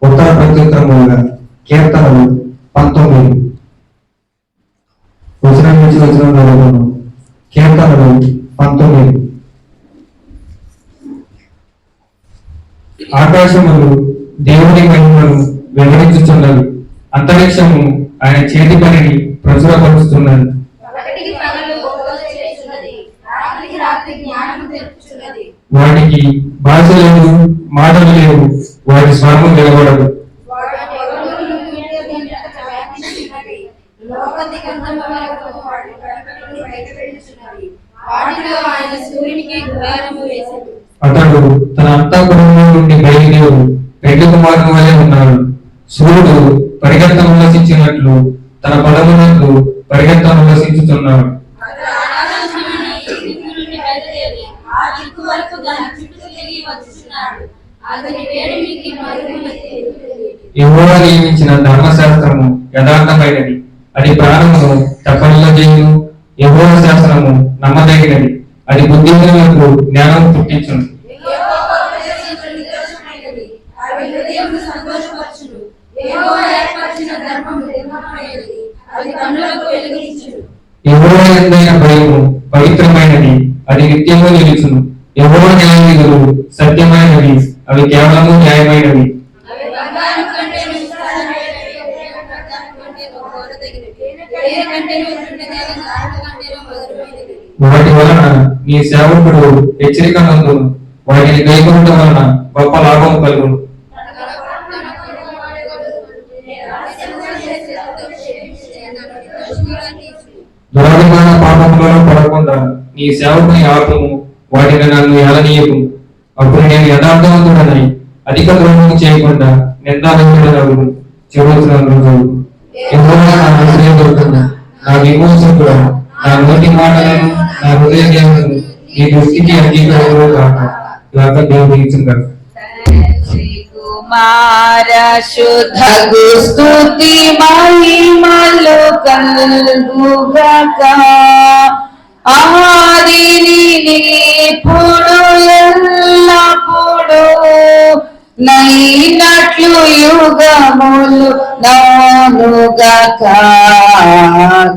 ఉత్తర ప్రత్యుత్తరములుగా కీర్తనలు 19 వచనం నుంచి వచనం చదువుకున్నాం. కీర్తనలు 19. ఆకాశములు దేవుని మహిమను వివరించుచున్నవి, అంతరిక్షము ఆయన చేతి పనిని ప్రచురపరుస్తున్నది. వాటికి భాష లేదు, మాటలు లేవు, వాటి స్వరము నిలబడదు. అతడు తన అంతఃపురంలో నుండి బయలుదేరు పెళ్లి కుమారుని వలె ఉన్నాడు. సూర్యుడు పరిగెత్తనుల్లసించినట్లు తన పదమునకు పరిగెత్తనుల్లసించుతున్నాడు. యెహోవా నియమించిన ధర్మశాస్త్రము యథార్థమైనది, అది ప్రాణమును తప్పనిల్లజేయును. యెహోవా శాస్త్రము నమ్మదగినది, అది బుద్ధిహీనులకు జ్ఞానం పుట్టించును. యెహోవా యందైన భయము పవిత్రమైనది, అది నిత్యము నిలుచును. యెహోవా న్యాయవిధులు సత్యమైనవి, అవి కేవలము న్యాయమైనవి. వాటి వలన నీ సేవకుడు హెచ్చరిక నందును, వాటిని గైకొనడం వలన గొప్ప లాభం కలుగును. దురాభిమాన పాపములలో పడకుండా నీ సేవకుని ఆపము, వాటిని నన్ను ఎలనీయకు. అప్పుడు నేను యథార్థవంతుడనై అధిక ద్రోహము చేయకుండా నిందావంతుడనగును. చెబుతున్నాను, యెహోవా నా ఆశ్రయ దొరుకును, నా విమోచకుడు. నా నోటి మాటలను, నా హృదయ ధ్యానమును నీ దృష్టికి అంగీకారము కాక దేవుడు. కుమార శుద్ధగు స్తుతి మహిమలు కలుగుగాక. ఆదిని ఇప్పుడు ఎల్లప్పుడు నైనట్లు యుగములు నానుగాక.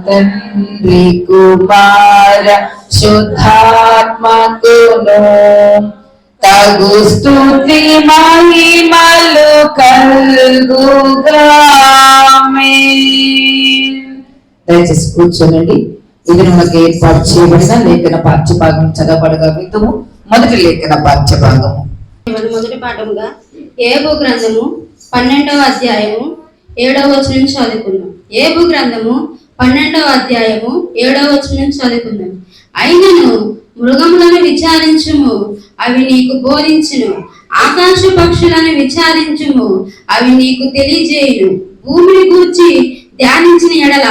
తండ్రి కుమార శుద్ధాత్మకును తగు స్తుతి మహిమలు కలుగుగా. దయచేసి కూర్చోనండి. ఇది మనకి ఏర్పాటు చేయబడిన లేఖన పాఠ్యభాగం చదవబడగా విధము. మొదటి లేఖన పాఠ్యభాగము. మొదటి పాఠముగా ఏబు గ్రంథము 12వ అధ్యాయము 7వ వచనం చదువుకుందాం. ఏబు గ్రంథము 12వ అధ్యాయము 7వ వచనం చదువుకుందాం. అయినను మృగములను విచారించుము, అవి నీకు బోధించును. ఆకాశ పక్షులను విచారించుము, అవి నీకు తెలియజేయును. భూమిని గూర్చి ధ్యానించిన ఎడల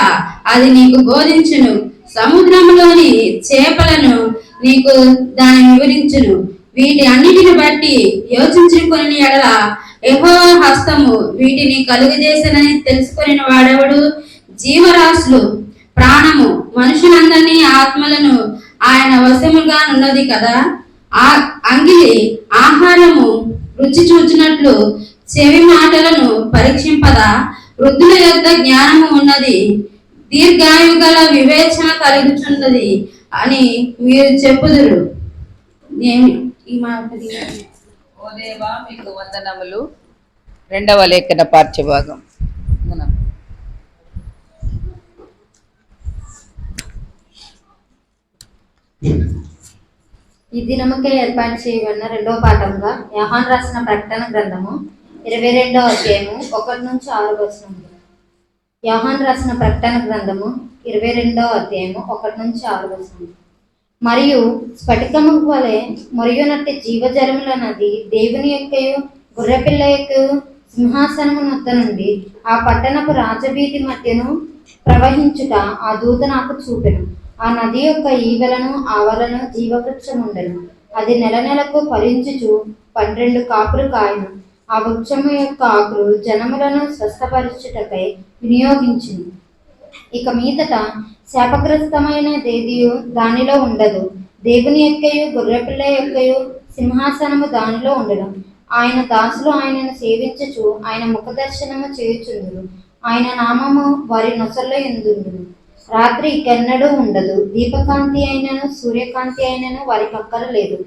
అది నీకు బోధించును. సముద్రంలోని చేపలను నీకు దాని వివరించును. వీటి అన్నిటిని బట్టి యోచించుకొని ఎడల యెహోవా హస్తము వీటిని కలుగజేసనని తెలుసుకొని వాడెవడు? జీవరాశులు, ప్రాణము, మనుషులందరినీ ఆత్మలను ఆయన వశముగా ఉన్నది కదా. ఆ అంగిలి ఆహారము రుచి చూచినట్లు చెవి మాటలను పరీక్షింపదా? వృద్ధుల యొద్ద జ్ఞానము ఉన్నది, దీర్ఘాయువు గల వివేచన కలుగుచున్నది అని మీరు చెప్పుదురు. ఓ దేవా, మీకు వందనములు. రెండవ లేఖన పాఠ్యభాగం. ఈ దినముకై ఏర్పాటు చేయబడిన రెండవ పాఠంగా యోహాను రాసిన ప్రకటన గ్రంథము 22వ అధ్యాయము 1 నుంచి 6 వచనములు. యోహాను రాసిన ప్రకటన గ్రంథము 22వ అధ్యాయము 1 నుంచి 6 వచనములు. మరియు స్ఫటికము వలె మొరియునట్టి జీవజలముల నది దేవుని యొక్కయు గొర్రెపిల్ల యొక్కయు సింహాసనము నొద్ద నుండి ఆ పట్టణపు రాజవీధి మధ్యను ప్రవహించుట ఆ దూత నాకు చూపెను. ఆ నది యొక్క ఈవలను ఆవలను జీవవృక్షం ఉండను. అది నెల నెలకు ఫలించుచు 12 కాపులు కాయను. ఆ వృక్షము యొక్క ఆకులు జనములను స్వస్థపరచుటకై వినియోగించింది. ఇక మీదట శాపగ్రస్తమైన దేదియు దానిలో ఉండదు. దేవుని యొక్కయు గొర్రెపిల్ల యొక్కయు సింహాసనము దానిలో ఉండదు. ఆయన దాసులు ఆయనను సేవించుచు ఆయన ముఖదర్శనము చేయుచుందురు. ఆయన నామము వారి నొసల్లో ఎందుండును. రాత్రి ఇకెన్నడూ ఉండదు. దీపకాంతి అయినను సూర్యకాంతి అయినను వారి పక్కన లేదు.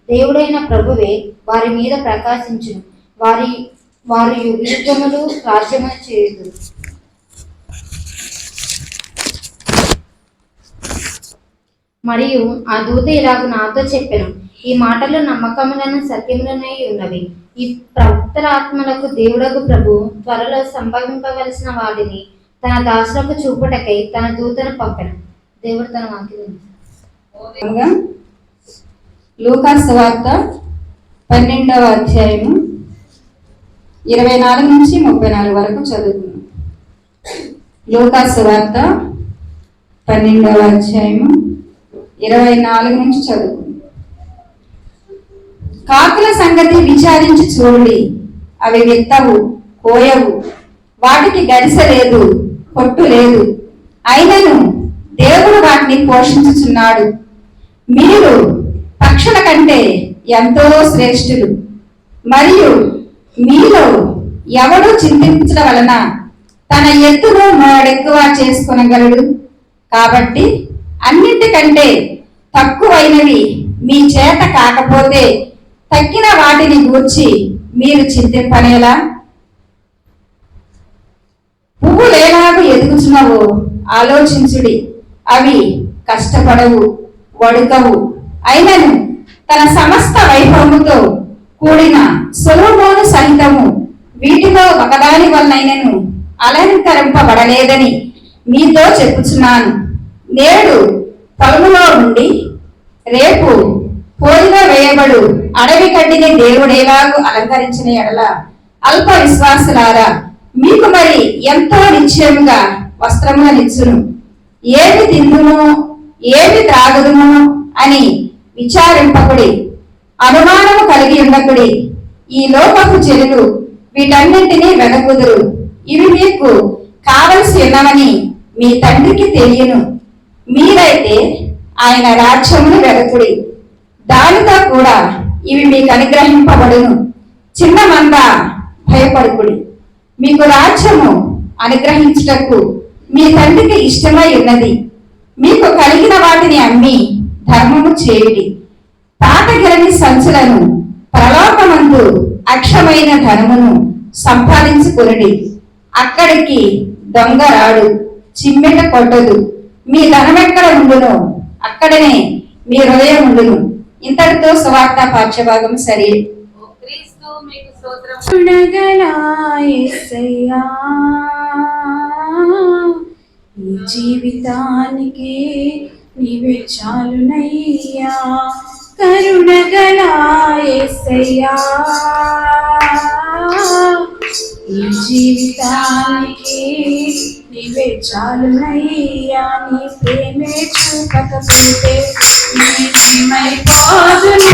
దేవుడైన ప్రభువే వారి మీద ప్రకాశించును. వారు యుగములు రాజ్యము చేయుదురు. మరియు ఆ దూత ఇలాగ నాతో చెప్పెను, ఈ మాటలు నమ్మకములను సత్యములనై ఉన్నవి. ఈ ప్రవక్తల ఆత్మలకు దేవుడగు ప్రభు త్వరలో సంభవింపవలసిన వాటిని తన దాసులకు చూపుటకై తన దూతను పంపెను. దేవుడు తన వాక్యం. లూకా సువార్త 12వ అధ్యాయము 24 నుంచి 34 వరకు చదువుకున్నాం. లూకా సువార్త 12వ అధ్యాయము 24 నుంచి చదువుకున్నాం. కాకుల సంగతి విచారించి చూడండి, అవి విత్తవు, కోయవు, వాటికి గరిసె లేదు, పొట్టు లేదు, అయినను దేవుడు వాటిని పోషించుచున్నాడు. మీరు పక్షుల కంటే ఎంతో శ్రేష్ఠులు. మరియు మీలో ఎవడు చింతించడం వలన తన ఎత్తును మోడెక్కువ చేసుకొనగలడు. కాబట్టి అన్నిటికంటే తక్కువైనవి మీ చేత కాకపోతే తక్కిన వాటిని గూర్చి మీరు చింతింపనేలా? పువ్వులు ఎలాగూ ఎదుగుచున్నవో ఆలోచించుడి. అవి కష్టపడవు, వడుకవు, అయినను తన సమస్త వైభవముతో కూడిన సొలొమోను సహితము వీటిలో ఒకదాని వలనైనను అలంకరింపబడలేదని మీతో చెప్పుచున్నాను. నేడు పొలములో ఉండి రేపు పోలిగా వేయబడు అడవి గడ్డిని దేవుడేలాగూ అలంకరించిన ఎడల అల్ప విశ్వాసులారా, మీకు మరి ఎంతో నిశ్చయముగా వస్త్రములనిచ్చును. ఏమి తిందుము, ఏమి త్రాగుదుము అని విచారింపకుడి, అనుమానము కలిగి ఉండకుడి. ఈ లోకపు జనులు వీటన్నింటినీ వెదకుదురు. ఇవి మీకు కావలసి ఉన్నవని మీ తండ్రికి తెలియను. మీరైతే ఆయన రాజ్యమును వెదకుడి, దానితో కూడా ఇవి మీకు అనుగ్రహింపబడును. చిన్న మంద భయపడుకుడి, మీకు రాజ్యము అనుగ్రహించుటకు మీ తండ్రికి ఇష్టమై ఉన్నది. మీకు కలిగిన వాటిని అమ్మి ధర్మము చేయుడి. పాతగిరని సంచులను ప్రలోకమందు అక్షమైన ధనమును సంపాదించుకునుడి. అక్కడికి దొంగ రాడు, చిమ్మెట కొట్టదు. మీ ధనమెక్కడ ఉండును, అక్కడనే మీ హృదయం ఉండును. ఇంతటితో సువార్త పాఠ్యభాగం సరే. ఈ జీవితానికి నీవే చాలునయ్యా, కరుణగల యేసయ్యా. ఈ జీవితానికి నీవే చాలునయ్యా, నీ ప్రేమే చూపకపోతే నేనేమైపోదును.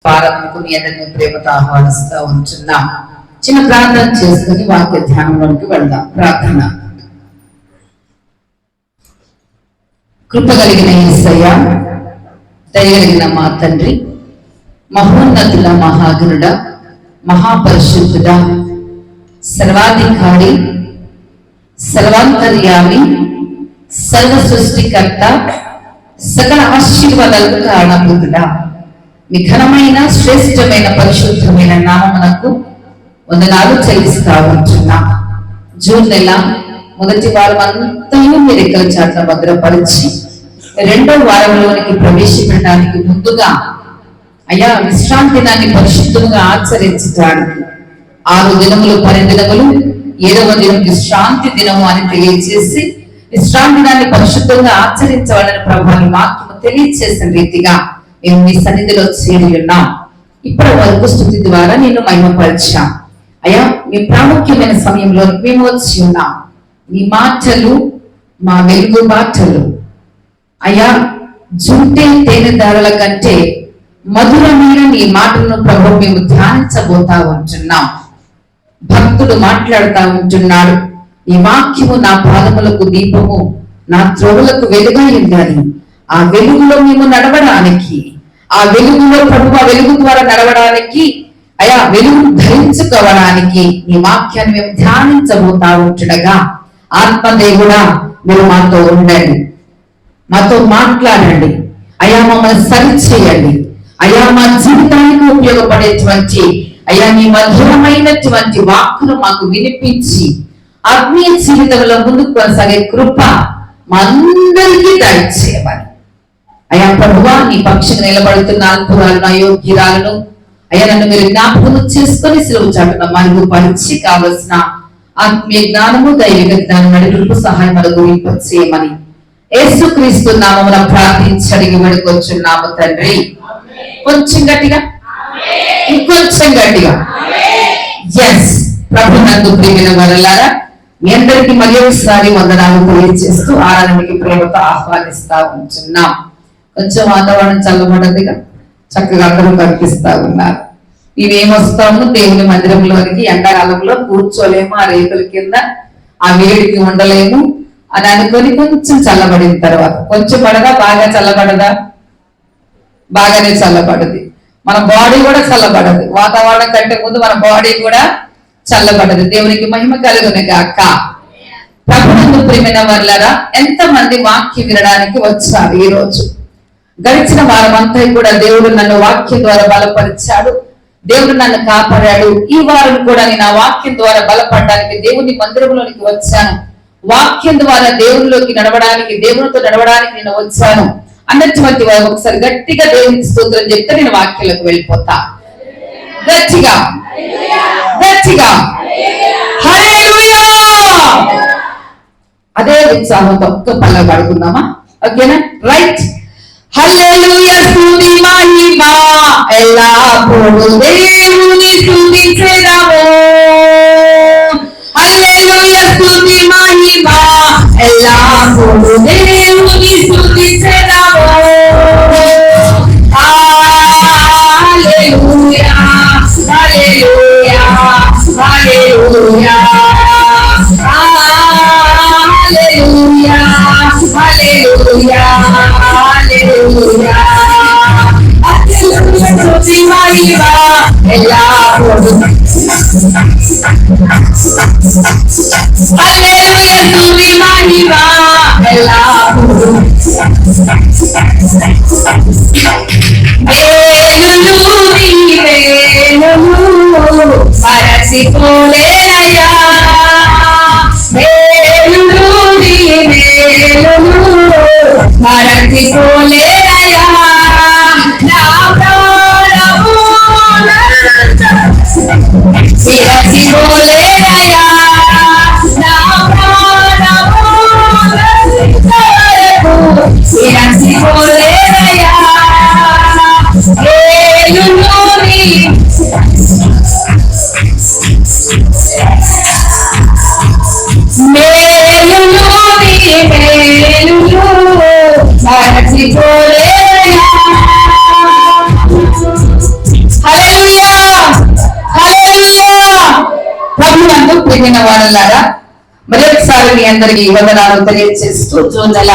వారంకు మీ అందరినీ ప్రేమతో ఆహ్వానిస్తూ ఉంటున్నాం. చిన్న ప్రార్థన చేసుకుని వాక్య ధ్యానంలోకి వెళ్దాం. ప్రార్థన. కృప కలిగిన యేసయ్య, దయగలిగిన మా తండ్రి, మహోన్నతుల మహాగణుడ, మహాపరిశుద్ధుడ, సర్వాధికారి, సర్వాంతర్యామి, సర్వ సృష్టికర్త, సకల ఆశీర్వాదాలకు కారణభూతుడా, మీ ఘనమైన శ్రేష్టమైన పరిశుద్ధమైన నామమునకు వందనాలు చెల్లిస్తా ఉంటున్నా. జూన్ నెల మొదటి వారం అంతా మీ రెక్కల చాట్ల భద్రపరిచి రెండో వారంలోనికి ప్రవేశపెట్టడానికి ముందుగా అయ్యా విశ్రాంతి దినాన్ని పరిశుద్ధంగా ఆచరించడానికి 6 దినములు 10 దినములు 7వ దినం విశ్రాంతి దినము అని తెలియజేసి విశ్రాంతి దినాన్ని పరిశుద్ధంగా ఆచరించవాలని ప్రభువుని వాక్యము తెలియజేసిన రీతిగా మేము మీ సన్నిధిలో చేరి ఉన్నాం. ఇప్పటి వరకు స్తుతి ద్వారా నేను మహిమపరిచాం. అయ్యా మీ ప్రాముఖ్యమైన సమయంలో మేము వచ్చి ఉన్నాం. మీ మాటలు మా వెలుగు మాటలు అయ్యా జుంటే తేనె దారుల కంటే మధురమైన నీ మాటలను ప్రభు మేము ధ్యానించబోతా ఉంటున్నాం. భక్తుడు మాట్లాడుతూ ఉంటున్నాడు, ఈ వాక్యము నా పాదములకు దీపము, నా త్రోవలకు వెలుగై ఉండాలి. ఆ వెలుగులో మేము నడవడానికి, ఆ వెలుగులో ప్రభు ఆ వెలుగు ద్వారా నడవడానికి, అయా వెలుగు ధరించుకోవడానికి నీ వాక్యాన్ని మేము ధ్యానించబోతా ఉంటుండగా ఆత్మదేవుడా మీరు మాతో ఉండండి, మాతో మాట్లాడండి. అయా మమ్మల్ని సరిచేయండి. అయా మా జీవితానికి ఉపయోగపడేటువంటి అయా నీ మధురమైనటువంటి వాక్కును మాకు వినిపించి ఆత్మీయ జీవితంలో ముందుకు కొనసాగే కృప మా అందరికీ దయచేయమని. అయా ప్రభువా నీ పక్షంగా నిలబడుతున్న అల్పురాలను అయోగ్యురాలను అయ్యా నన్ను మీరు జ్ఞాపకం చేసుకొని సిలువ చాటున మరుగుపరిచి కావలసిన ఆత్మీయ జ్ఞానము దైవిక జ్ఞానం నడిపింపు సహాయం చేయమని యేసుక్రీస్తు నామమున ప్రార్థించి అడిగి వేడుకొచ్చున్నాము తండ్రి. కొంచెం గట్టిగా, ఇంకొంచెం గట్టిగా. ఎస్ ప్రభు నందు ప్రియమైన వారలారా మీ అందరికీ మరి ఒకసారి వందనాలు తెలియజేస్తూ ఆరాధనకి ప్రేమతో ఆహ్వానిస్తా ఉంటున్నాం. కొంచెం వాతావరణం చల్లబడ్డదిగా, చక్కగా అందరూ కనిపిస్తా ఉన్నారు. ఇవేమొస్తాము దేవుని మందిరంలోనికి ఎండాకాలంలో కూర్చోలేము, ఆ రేకుల కింద ఆ వేడికి ఉండలేము అని అనుకొని కొంచెం చల్లబడిన తర్వాత, కొంచెం పడదా బాగా చల్లబడదా? బాగానే చల్లబడది. మన బాడీ కూడా చల్లబడదు. వాతావరణం కంటే ముందు మన బాడీ కూడా చల్లబడదు. దేవునికి మహిమ కలుగును గాక. ప్రభునందు ప్రియమైన వారలారా, ఎంతమంది వాక్యం వినడానికి వచ్చారు ఈ రోజు? గడిచిన వారం అంతా కూడా దేవుడు నన్ను వాక్యం ద్వారా బలపరిచాడు, దేవుడు నన్ను కాపాడాడు. ఈ వారం కూడా నేను ఆ వాక్యం ద్వారా బలపడడానికి దేవుని మందిరంలోనికి వచ్చాను. వాక్యం ద్వారా దేవునిలోకి నడవడానికి, దేవునితో నడవడానికి నేను వచ్చాను అన్నటువంటి వారు ఒకసారి గట్టిగా దేవునికి స్తోత్రం చెప్తే నేను వాక్యంలోకి వెళ్ళిపోతా. గట్టిగా గట్టిగా హల్లెలూయా! అదే ఉత్సాహంతో ఒక్క పల్ల పడుకుందామా? ఓకేనా? రైట్. హల్లెలూయా, స్తుతి మహిమ ఎల్లప్పుడూ దేవుని స్తుతించెదము. హల్లెలూయా, స్తుతి మహిమ ఎల్లప్పుడూ దేవుని స్తుతించెదము. హల్లెలూయా, హల్లెలూయా, హల్లెలూయా, హల్లెలూయా, హల్లెలూయా, హల్లెలూయా, హల్లెలూయా, స్తుతి మహిమ ఎల్లప్పుడూ. హల్లెలూయా, స్తుతి మహిమ ఎల్లప్పుడూ. వేలులు నీ వేలులు మరచిపోలేనయ్యా, వేలులు నీ వేలులు మరచిపోలేనయ్యా, నా ప్రాణము విరచిపోలేనయ్యా, నా ప్రాణము విరచిపోలేనయ్యా, వేలులు నీ మేలులు నీ మేలులు మరచిపోలేనయ్యా. హల్లెలూయా, హల్లెలూయా. ప్రభునందు ప్రియమైన వారలారా, మరొకసారి మీ అందరికీ వందనాలు తెలియజేస్తూ జూన్ నెల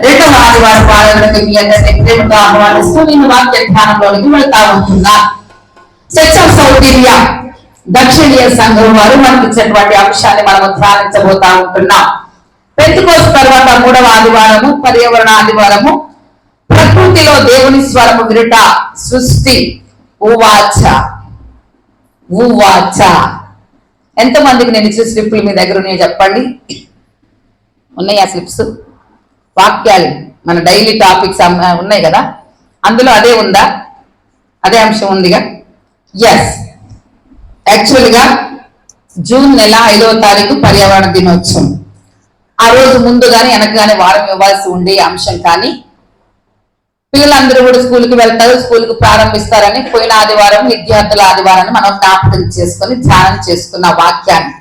2వ ఆదివారం పాలనకు మీ అందరినీ ప్రేమతో ఆహ్వానిస్తూ నేను వాక్య ధ్యానంలోనికి వెళ్తా ఉంటున్నా. చర్చ్ ఆఫ్ సౌత్ ఇండియా దక్షిణీయ సంఘం వారు మనకి ఇచ్చినటువంటి అంశాన్ని మనం ధ్యానించబోతా ఉంటున్నాం. పెంతెకోస్తు తర్వాత 3వ ఆదివారము, పర్యావరణ ఆదివారము, ప్రకృతిలో దేవుని స్వరము వినుట, సృష్టి ఉవాచ. ఉవాచ ఎంతమందికి నేను ఇచ్చిన స్లిప్లు మీ దగ్గర ఉన్నాయి చెప్పండి. ఉన్నాయా స్లిప్స్? వాక్యాలు మన డైలీ టాపిక్స్ ఉన్నాయి కదా, అందులో అదే ఉందా? అదే అంశం ఉందిగా? ఎస్. యాక్చువల్గా జూన్ నెల 5వ తారీఖు పర్యావరణ దినోత్సవం. ఆ రోజు ముందుగానే వెనకగానే వారం ఇవ్వాల్సి ఉండే అంశం, కానీ పిల్లలందరూ కూడా స్కూల్కి వెళ్తారు, స్కూల్కి ప్రారంభిస్తారని పోయిన ఆదివారం విద్యార్థుల ఆదివారాన్ని మనం జ్ఞాపకం చేసుకొని ధ్యానం చేసుకున్న వాక్యాన్ని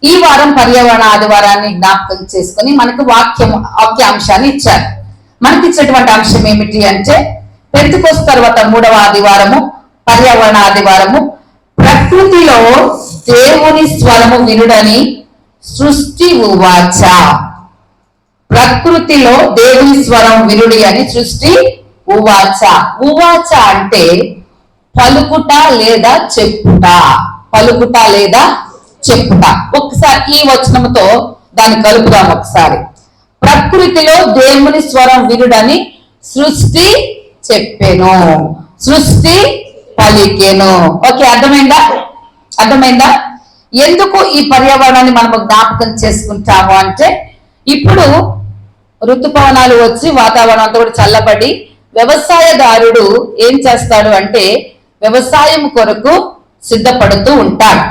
ఈ వారం పర్యావరణ ఆదివారాన్ని జ్ఞాపకం చేసుకొని మనకు వాక్యాంశాన్ని ఇచ్చారు. మనకి ఇచ్చినటువంటి అంశం ఏమిటి అంటే, పెంతెకోస్తు తర్వాత 3వ ఆదివారము, పర్యావరణ ఆదివారము, ప్రకృతిలో దేవుని స్వరము వినుడని సృష్టి ఉవాచ. ప్రకృతిలో దేవుని స్వరం వినుడి అని సృష్టి ఉవాచ. ఉవాచ అంటే పలుకుట లేదా చెప్పుట, పలుకుట లేదా చెప్పుట. ఒకసారి ఈ వచనముతో దాన్ని కలుపుదాం ఒకసారి. ప్రకృతిలో దేవుని స్వరం వినుడని సృష్టి చెప్పెను, సృష్టి పలికెను. ఓకే, అర్థమైందా? అర్థమైందా? ఎందుకు ఈ పర్యావరణాన్ని మనము జ్ఞాపకం చేసుకుంటాము అంటే, ఇప్పుడు ఋతుపవనాలు వచ్చి వాతావరణం అంతా కూడా చల్లబడి వ్యవసాయదారుడు ఏం చేస్తాడు అంటే వ్యవసాయం కొరకు సిద్ధపడుతూ ఉంటాడు.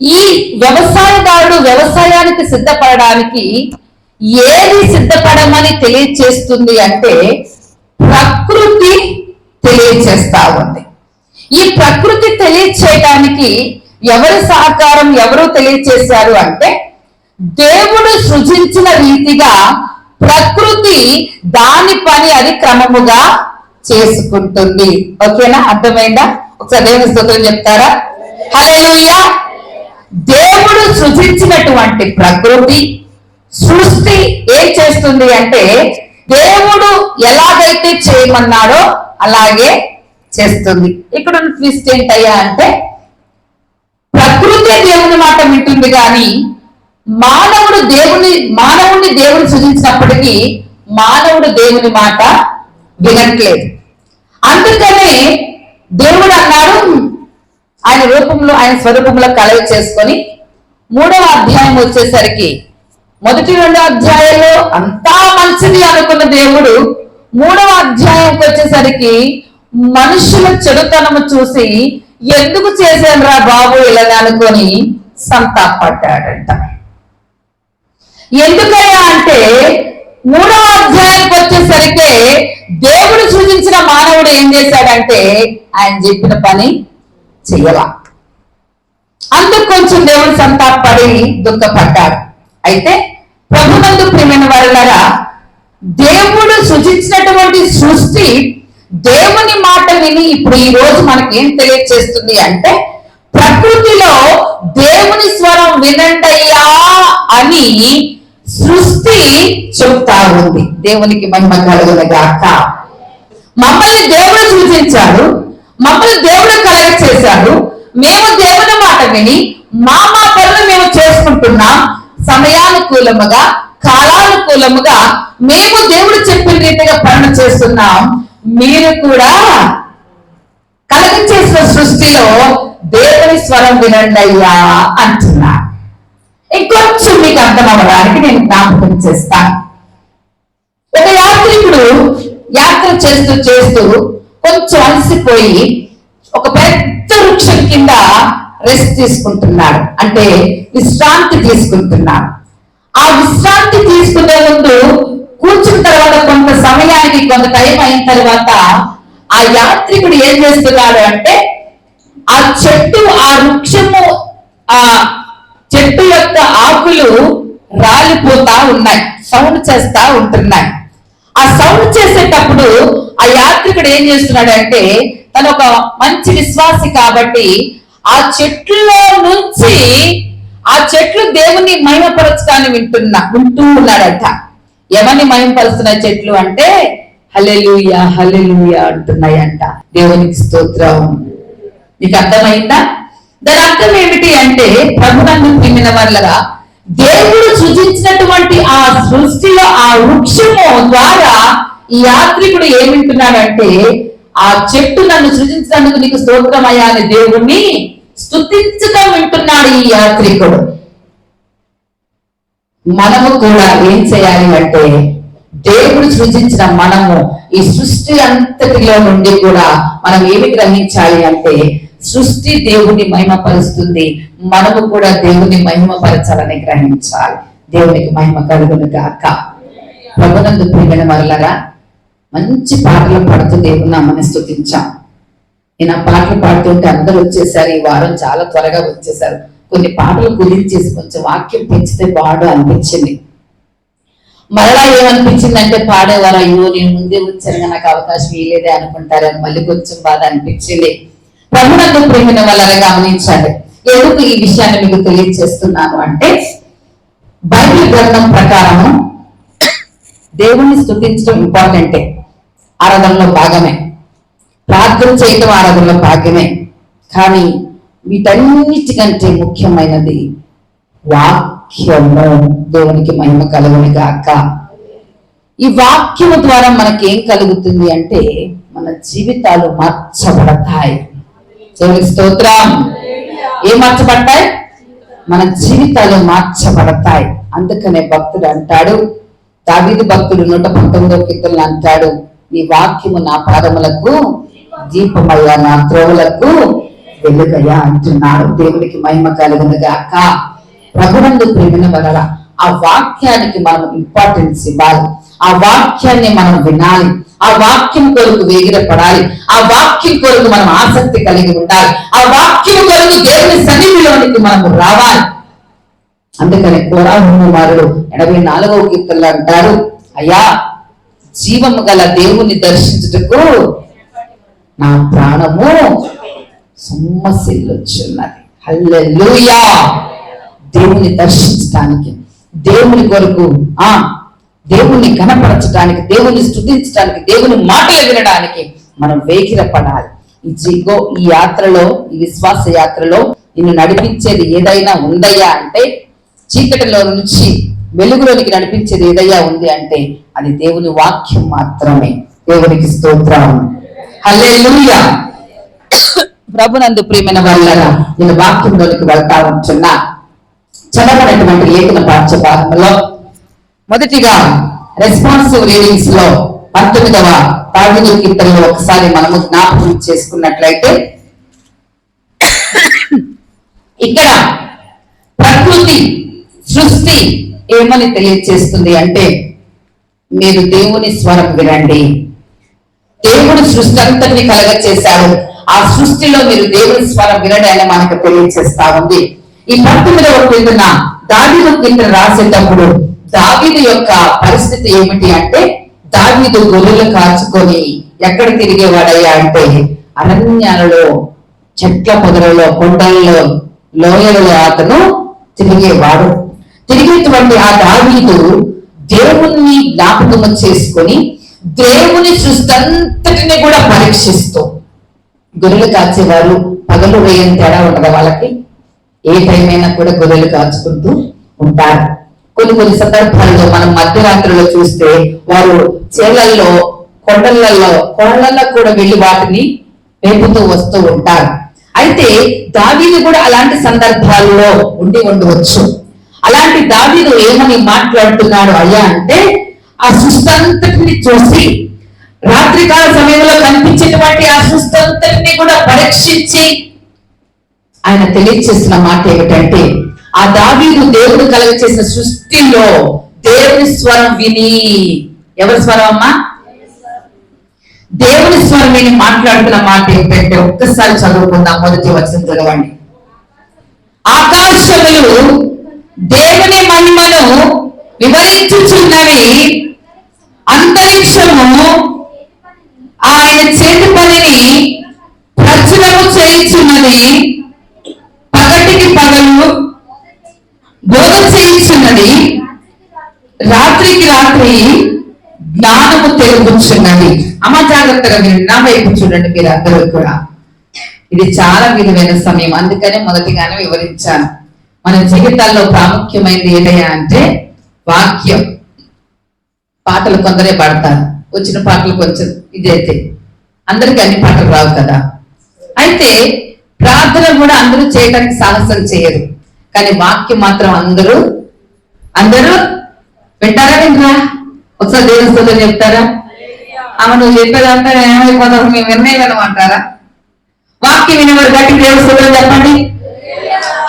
ఈ వ్యవసాయదారుడు వ్యవసాయానికి సిద్ధపడడానికి ఏది సిద్ధపడమని తెలియచేస్తుంది అంటే ప్రకృతి తెలియచేస్తా ఉంది. ఈ ప్రకృతి తెలియచేయడానికి ఎవరి సహకారం, ఎవరు తెలియచేశారు అంటే దేవుడు సృజించిన రీతిగా ప్రకృతి దాని పని అది క్రమముగా చేసుకుంటుంది. ఓకేనా? అర్థమైందా? ఒకసారి దేవుని స్తోత్రం చెప్తారా? హల్లెలూయా. దేవుడు సృజించినటువంటి ప్రకృతి సృష్టి ఏం చేస్తుంది అంటే దేవుడు ఎలాగైతే చేయమన్నాడో అలాగే చేస్తుంది. ఇక్కడ ఉన్న ట్విస్ట్ ఏంటయ్యా అంటే ప్రకృతి దేవుని మాట వింటుంది కానీ మానవుడిని దేవుడు సృజించినప్పటికీ మానవుడు దేవుని మాట వినట్లేదు. అందుకనే దేవుడు అన్నాడు ఆయన రూపంలో ఆయన స్వరూపంలో కలగ చేసుకొని 3వ అధ్యాయం వచ్చేసరికి మొదటి 2 అధ్యాయంలో అంతా మంచిది అనుకున్న దేవుడు 3వ అధ్యాయంకి వచ్చేసరికి మనుషుల చెడుతనము చూసి ఎందుకు చేశానురా బాబు ఇలా అనుకొని సంతాపడ్డాడంట. ఎందుకయ్యా అంటే 3వ అధ్యాయానికి వచ్చేసరికి దేవుడు సృజించిన మానవుడు ఏం చేశాడంటే ఆయన చెప్పిన పని చెయ్యాల. అందుకు కొంచెం దేవుడు సంతాపడి దుఃఖపడ్డాడు. అయితే ప్రభునందు ప్రియమైన వారలారా, దేవుడు సృజించినటువంటి సృష్టి దేవుని మాట విని ఇప్పుడు ఈ రోజు మనకి ఏం తెలియజేస్తుంది అంటే ప్రకృతిలో దేవుని స్వరం వినండయ్యా అని సృష్టి చెబుతా ఉంది. దేవునికి మహిమ కలుగునుగాక. మమ్మల్ని దేవుడు సృజించాడు, మమ్మల్ని దేవుడు కలగ చేశాడు. మేము దేవుని మాట విని మా పనులు మేము చేసుకుంటున్నాం. సమయానుకూలముగా కాలానుకూలముగా మేము దేవుడు చెప్పిన రీతిగా పనులు చేస్తున్నాం. మీరు కూడా కలగ చేసిన సృష్టిలో దేవుని స్వరం వినండి అయ్యా అంటున్నారు. ఇంకొంచెం మీకు అర్థం అవ్వడానికి నేను జ్ఞాపకం చేస్తాను. ఒక యాత్రికుడు యాత్ర చేస్తూ చేస్తూ కొంచెం అలసిపోయి ఒక పెద్ద వృక్షం కింద రెస్ట్ తీసుకుంటున్నాడు, అంటే విశ్రాంతి తీసుకుంటున్నాడు. ఆ విశ్రాంతి తీసుకునే ముందు కూర్చున్న తర్వాత కొంత సమయానికి కొంత టైం అయిన తర్వాత ఆ యాత్రికుడు ఏం చేస్తున్నాడు అంటే ఆ చెట్టు ఆ వృక్షము ఆ చెట్టు యొక్క ఆకులు రాలిపోతా ఉన్నాయి, సౌండ్ చేస్తా ఉంటున్నాయి. ఆ సౌండ్ చేసేటప్పుడు ఆ యాత్రికుడు ఏం చేస్తున్నాడు అంటే తను ఒక మంచి విశ్వాసి కాబట్టి ఆ చెట్లలో నుంచి ఆ చెట్లు దేవుని మహిమపరచడాన్ని వింటూ ఉన్నాడట. ఎవరిని మహిమపరుస్తున్నాయి చెట్లు అంటే హల్లెలూయా హల్లెలూయా అంటున్నాయంట. దేవునికి స్తోత్రం. మీకు అర్థమైందా? దాని అర్థం ఏమిటి అంటే ప్రభునందు ప్రియమైన వారలారా, దేవుడు సృజించినటువంటి ఆ సృష్టిలో ఆ వృక్షము ద్వారా ఈ యాత్రికుడు ఏమింటున్నాడంటే ఆ చెట్టు నన్ను సృజించినందుకు నీకు స్తోత్రమయ్యా అని దేవుణ్ణి స్తుతించడం వింటున్నాడు ఈ యాత్రికుడు. మనము కూడా ఏం చేయాలి అంటే దేవుడు సృజించిన మనము ఈ సృష్టి అంతటిలో నుండి కూడా మనం ఏమి గ్రహించాలి అంటే సృష్టి దేవుని మహిమపరుస్తుంది, మనము కూడా దేవుని మహిమపరచాలని గ్రహించాలి. దేవునికి మహిమ కలుగును గాక. ప్రభునందు ప్రియమైన వారలారా, మంచి పాటలు పాడుతూ దేవుని నామని స్తుతించాం. నేను ఆ పాటలు పాడుతుంటే అందరూ వచ్చేసారు. ఈ వారం చాలా త్వరగా వచ్చేసారు. కొన్ని పాటలు కుదించేసి కొంచెం వాక్యం పెంచితే బాగా అనిపించింది. మరలా ఏమనిపించింది అంటే పాడేవారు అయ్యో నేను ముందే వచ్చాను నాకు అవకాశం ఇవ్వలేదే అనుకుంటారని మళ్ళీ కొంచెం బాధ అనిపించింది. ప్రభునందు ప్రేమిన వాళ్ళని గమనించండి. ఎందుకు ఈ విషయాన్ని మీకు తెలియజేస్తున్నాను అంటే బైబిల్ గ్రంథం ప్రకారము దేవుణ్ణి స్తుతించడం ఇంపార్టెంటే, ఆరాధనలో భాగమే, ప్రార్థన చేయటం ఆరాధనలో భాగమే. కానీ వీటన్నిటికంటే ముఖ్యమైనది వాక్యము. దేవునికి మహిమ కలుగును గాక. ఈ వాక్యము ద్వారా మనకి ఏం కలుగుతుంది అంటే మన జీవితాలు మార్చబడతాయి. దేవునికి స్తోత్రం. ఏం మార్చబడతాయి? మన జీవితాలు మార్చబడతాయి. అందుకనే భక్తుడు అంటాడు, దావీదు భక్తుడు 119వ కీర్తనలో అంటాడు, నీ వాక్యము నా పాదములకు దీపమయ్యా నా త్రోవలకు వెలుగయ్యా అంటున్నాడు. దేవునికి మహిమ కలుగును గాక. ప్రభునందు ప్రేమిన వలన ఆ వాక్యానికి మనం ఇంపార్టెన్స్ ఇవ్వాలి. ఆ వాక్యాన్ని మనం వినాలి. ఆ వాక్యం కొరకు వేగిరపడాలి. ఆ వాక్యం కొరకు మనం ఆసక్తి కలిగి ఉండాలి. ఆ వాక్యం కొరకు దేవుని సన్నిధిలోనికి మనం రావాలి. అందుకని కోరాహు కుమారుడు 84వ కీర్తనలో అంటారు, అయ్యా జీవము గల దేవుని దర్శించుటకు నా ప్రాణము సొమ్మసిల్లుచున్నది. హల్లెలూయా. దేవుని దర్శించడానికి, దేవుని కొరకు దేవుణ్ణి కనపరచడానికి, దేవుణ్ణి స్తుతించడానికి, దేవుని మాటలు వినడానికి మనం వేగిరపడాలి. ఈ యాత్రలో, ఈ విశ్వాస యాత్రలో నిన్ను నడిపించేది ఏదైనా ఉందయ్యా అంటే, చీకటిలో నుంచి వెలుగులోనికి నడిపించేది ఏదయ్యా ఉంది అంటే అది దేవుని వాక్యం మాత్రమే. దేవునికి స్తోత్రం. హల్లెలూయా. ప్రభునందు ప్రియమైన వాళ్ళగా నేను వాక్యంలోనికి వెళ్తా ఉంటున్నా. చదవనటువంటి లేఖన పాఠ్య భాగంలో మొదటిగా రెస్పాన్సివ్ రీడింగ్స్ లో 19వ దావీదు కీర్తనలో ఒకసారి మనము జ్ఞాపకం చేసుకున్నట్లయితే, ఇక్కడ ప్రకృతి సృష్టి ఏమని తెలియజేస్తుంది అంటే, మీరు దేవుని స్వరం వినండి. దేవుడు సృష్టి అంతటిని కలగ చేశాడు. ఆ సృష్టిలో మీరు దేవుని స్వరం వినండి అని మనకు తెలియజేస్తా ఉంది. ఈ 19వ కీర్తన దావీదు కీర్తన రాసేటప్పుడు దావీదు యొక్క పరిస్థితి ఏమిటి అంటే, దావీదు గొర్రెలు కాచుకొని ఎక్కడ తిరిగేవాడయ్యా అంటే అరణ్యాలలో, చెట్ల పొదలలో, కొండల్లో, లోయలలో అతను తిరిగేవాడు. తిరిగేటువంటి ఆ దావీదు దేవుణ్ణి జ్ఞాపకం చేసుకొని దేవుని సృష్టి అంతటిని కూడా పరీక్షిస్తూ, గొర్రెలు కాచేవారు పగలు వేయని తేడా ఉండదు వాళ్ళకి, ఏ టైం అయినా కూడా గొర్రెలు కాచుకుంటూ ఉంటారు. కొన్ని సందర్భాల్లో మనం మధ్యరాత్రిలో చూస్తే వారు చేలల్లో, కొండలలో కూడా వెళ్లి వాటిని మేపుతూ వస్తూ ఉంటారు. అయితే దావీదు కూడా అలాంటి సందర్భాల్లో ఉండి ఉండవచ్చు. అలాంటి దావీదు ఏమని మాట్లాడుతున్నాడు అయ్యా అంటే, ఆ సృష్టి అంతటిని చూసి, రాత్రికాల సమయంలో కనిపించేటువంటి ఆ సృష్టి అంతటిని కూడా పరీక్షించి ఆయన తెలియజేసిన మాట ఏమిటంటే, ఆ దావీదు దేవుడు కలుగ చేసిన సృష్టిలో దేవుని స్వరం విని, ఎవరి స్వరం అమ్మా? దేవుని స్వరం విని మాట్లాడుతున్న మాట ఏమిటంటే, ఒక్కసారి చదువుకుందాం. మొదటి వచనం చదవండి. ఆకాశములు దేవుని మహిమను వివరించుచున్నవి, అంతరిక్షము ఆయన చేతి పనిని ప్రచురము చేయుచున్నది, పగటికి పగలు బోధ చేయుచున్నది, రాత్రికి రాత్రి జ్ఞానము తెలుపుచున్నది. అమ్మ జాగ్రత్తగా మీరు నా వైపు చూడండి, మీరు అందరూ కూడా. ఇది చాలా విలువైన సమయం, అందుకనే మొదటిగానే వివరించాను. మన జీవితాల్లో ప్రాముఖ్యమైనది ఏదయ్యా అంటే వాక్యం. పాటలు కొందరే పాడతారు, వచ్చిన పాటలు కొంచెం ఇదైతే, అందరికి అన్ని పాటలు రావు కదా. అయితే ప్రార్థన కూడా అందరూ చేయడానికి సాహసం చేయరు, కానీ వాక్యం మాత్రం అందరూ వింటారా? వింటారా? ఒకసారి దేవుని స్తోత్రం చెప్తారా? నువ్వు చెప్పేదంతా ఏమైపోతావు, మేము వినమంటారా? వాక్యం వినేవారు గట్టి దేవుని స్తోత్రం చెప్పండి.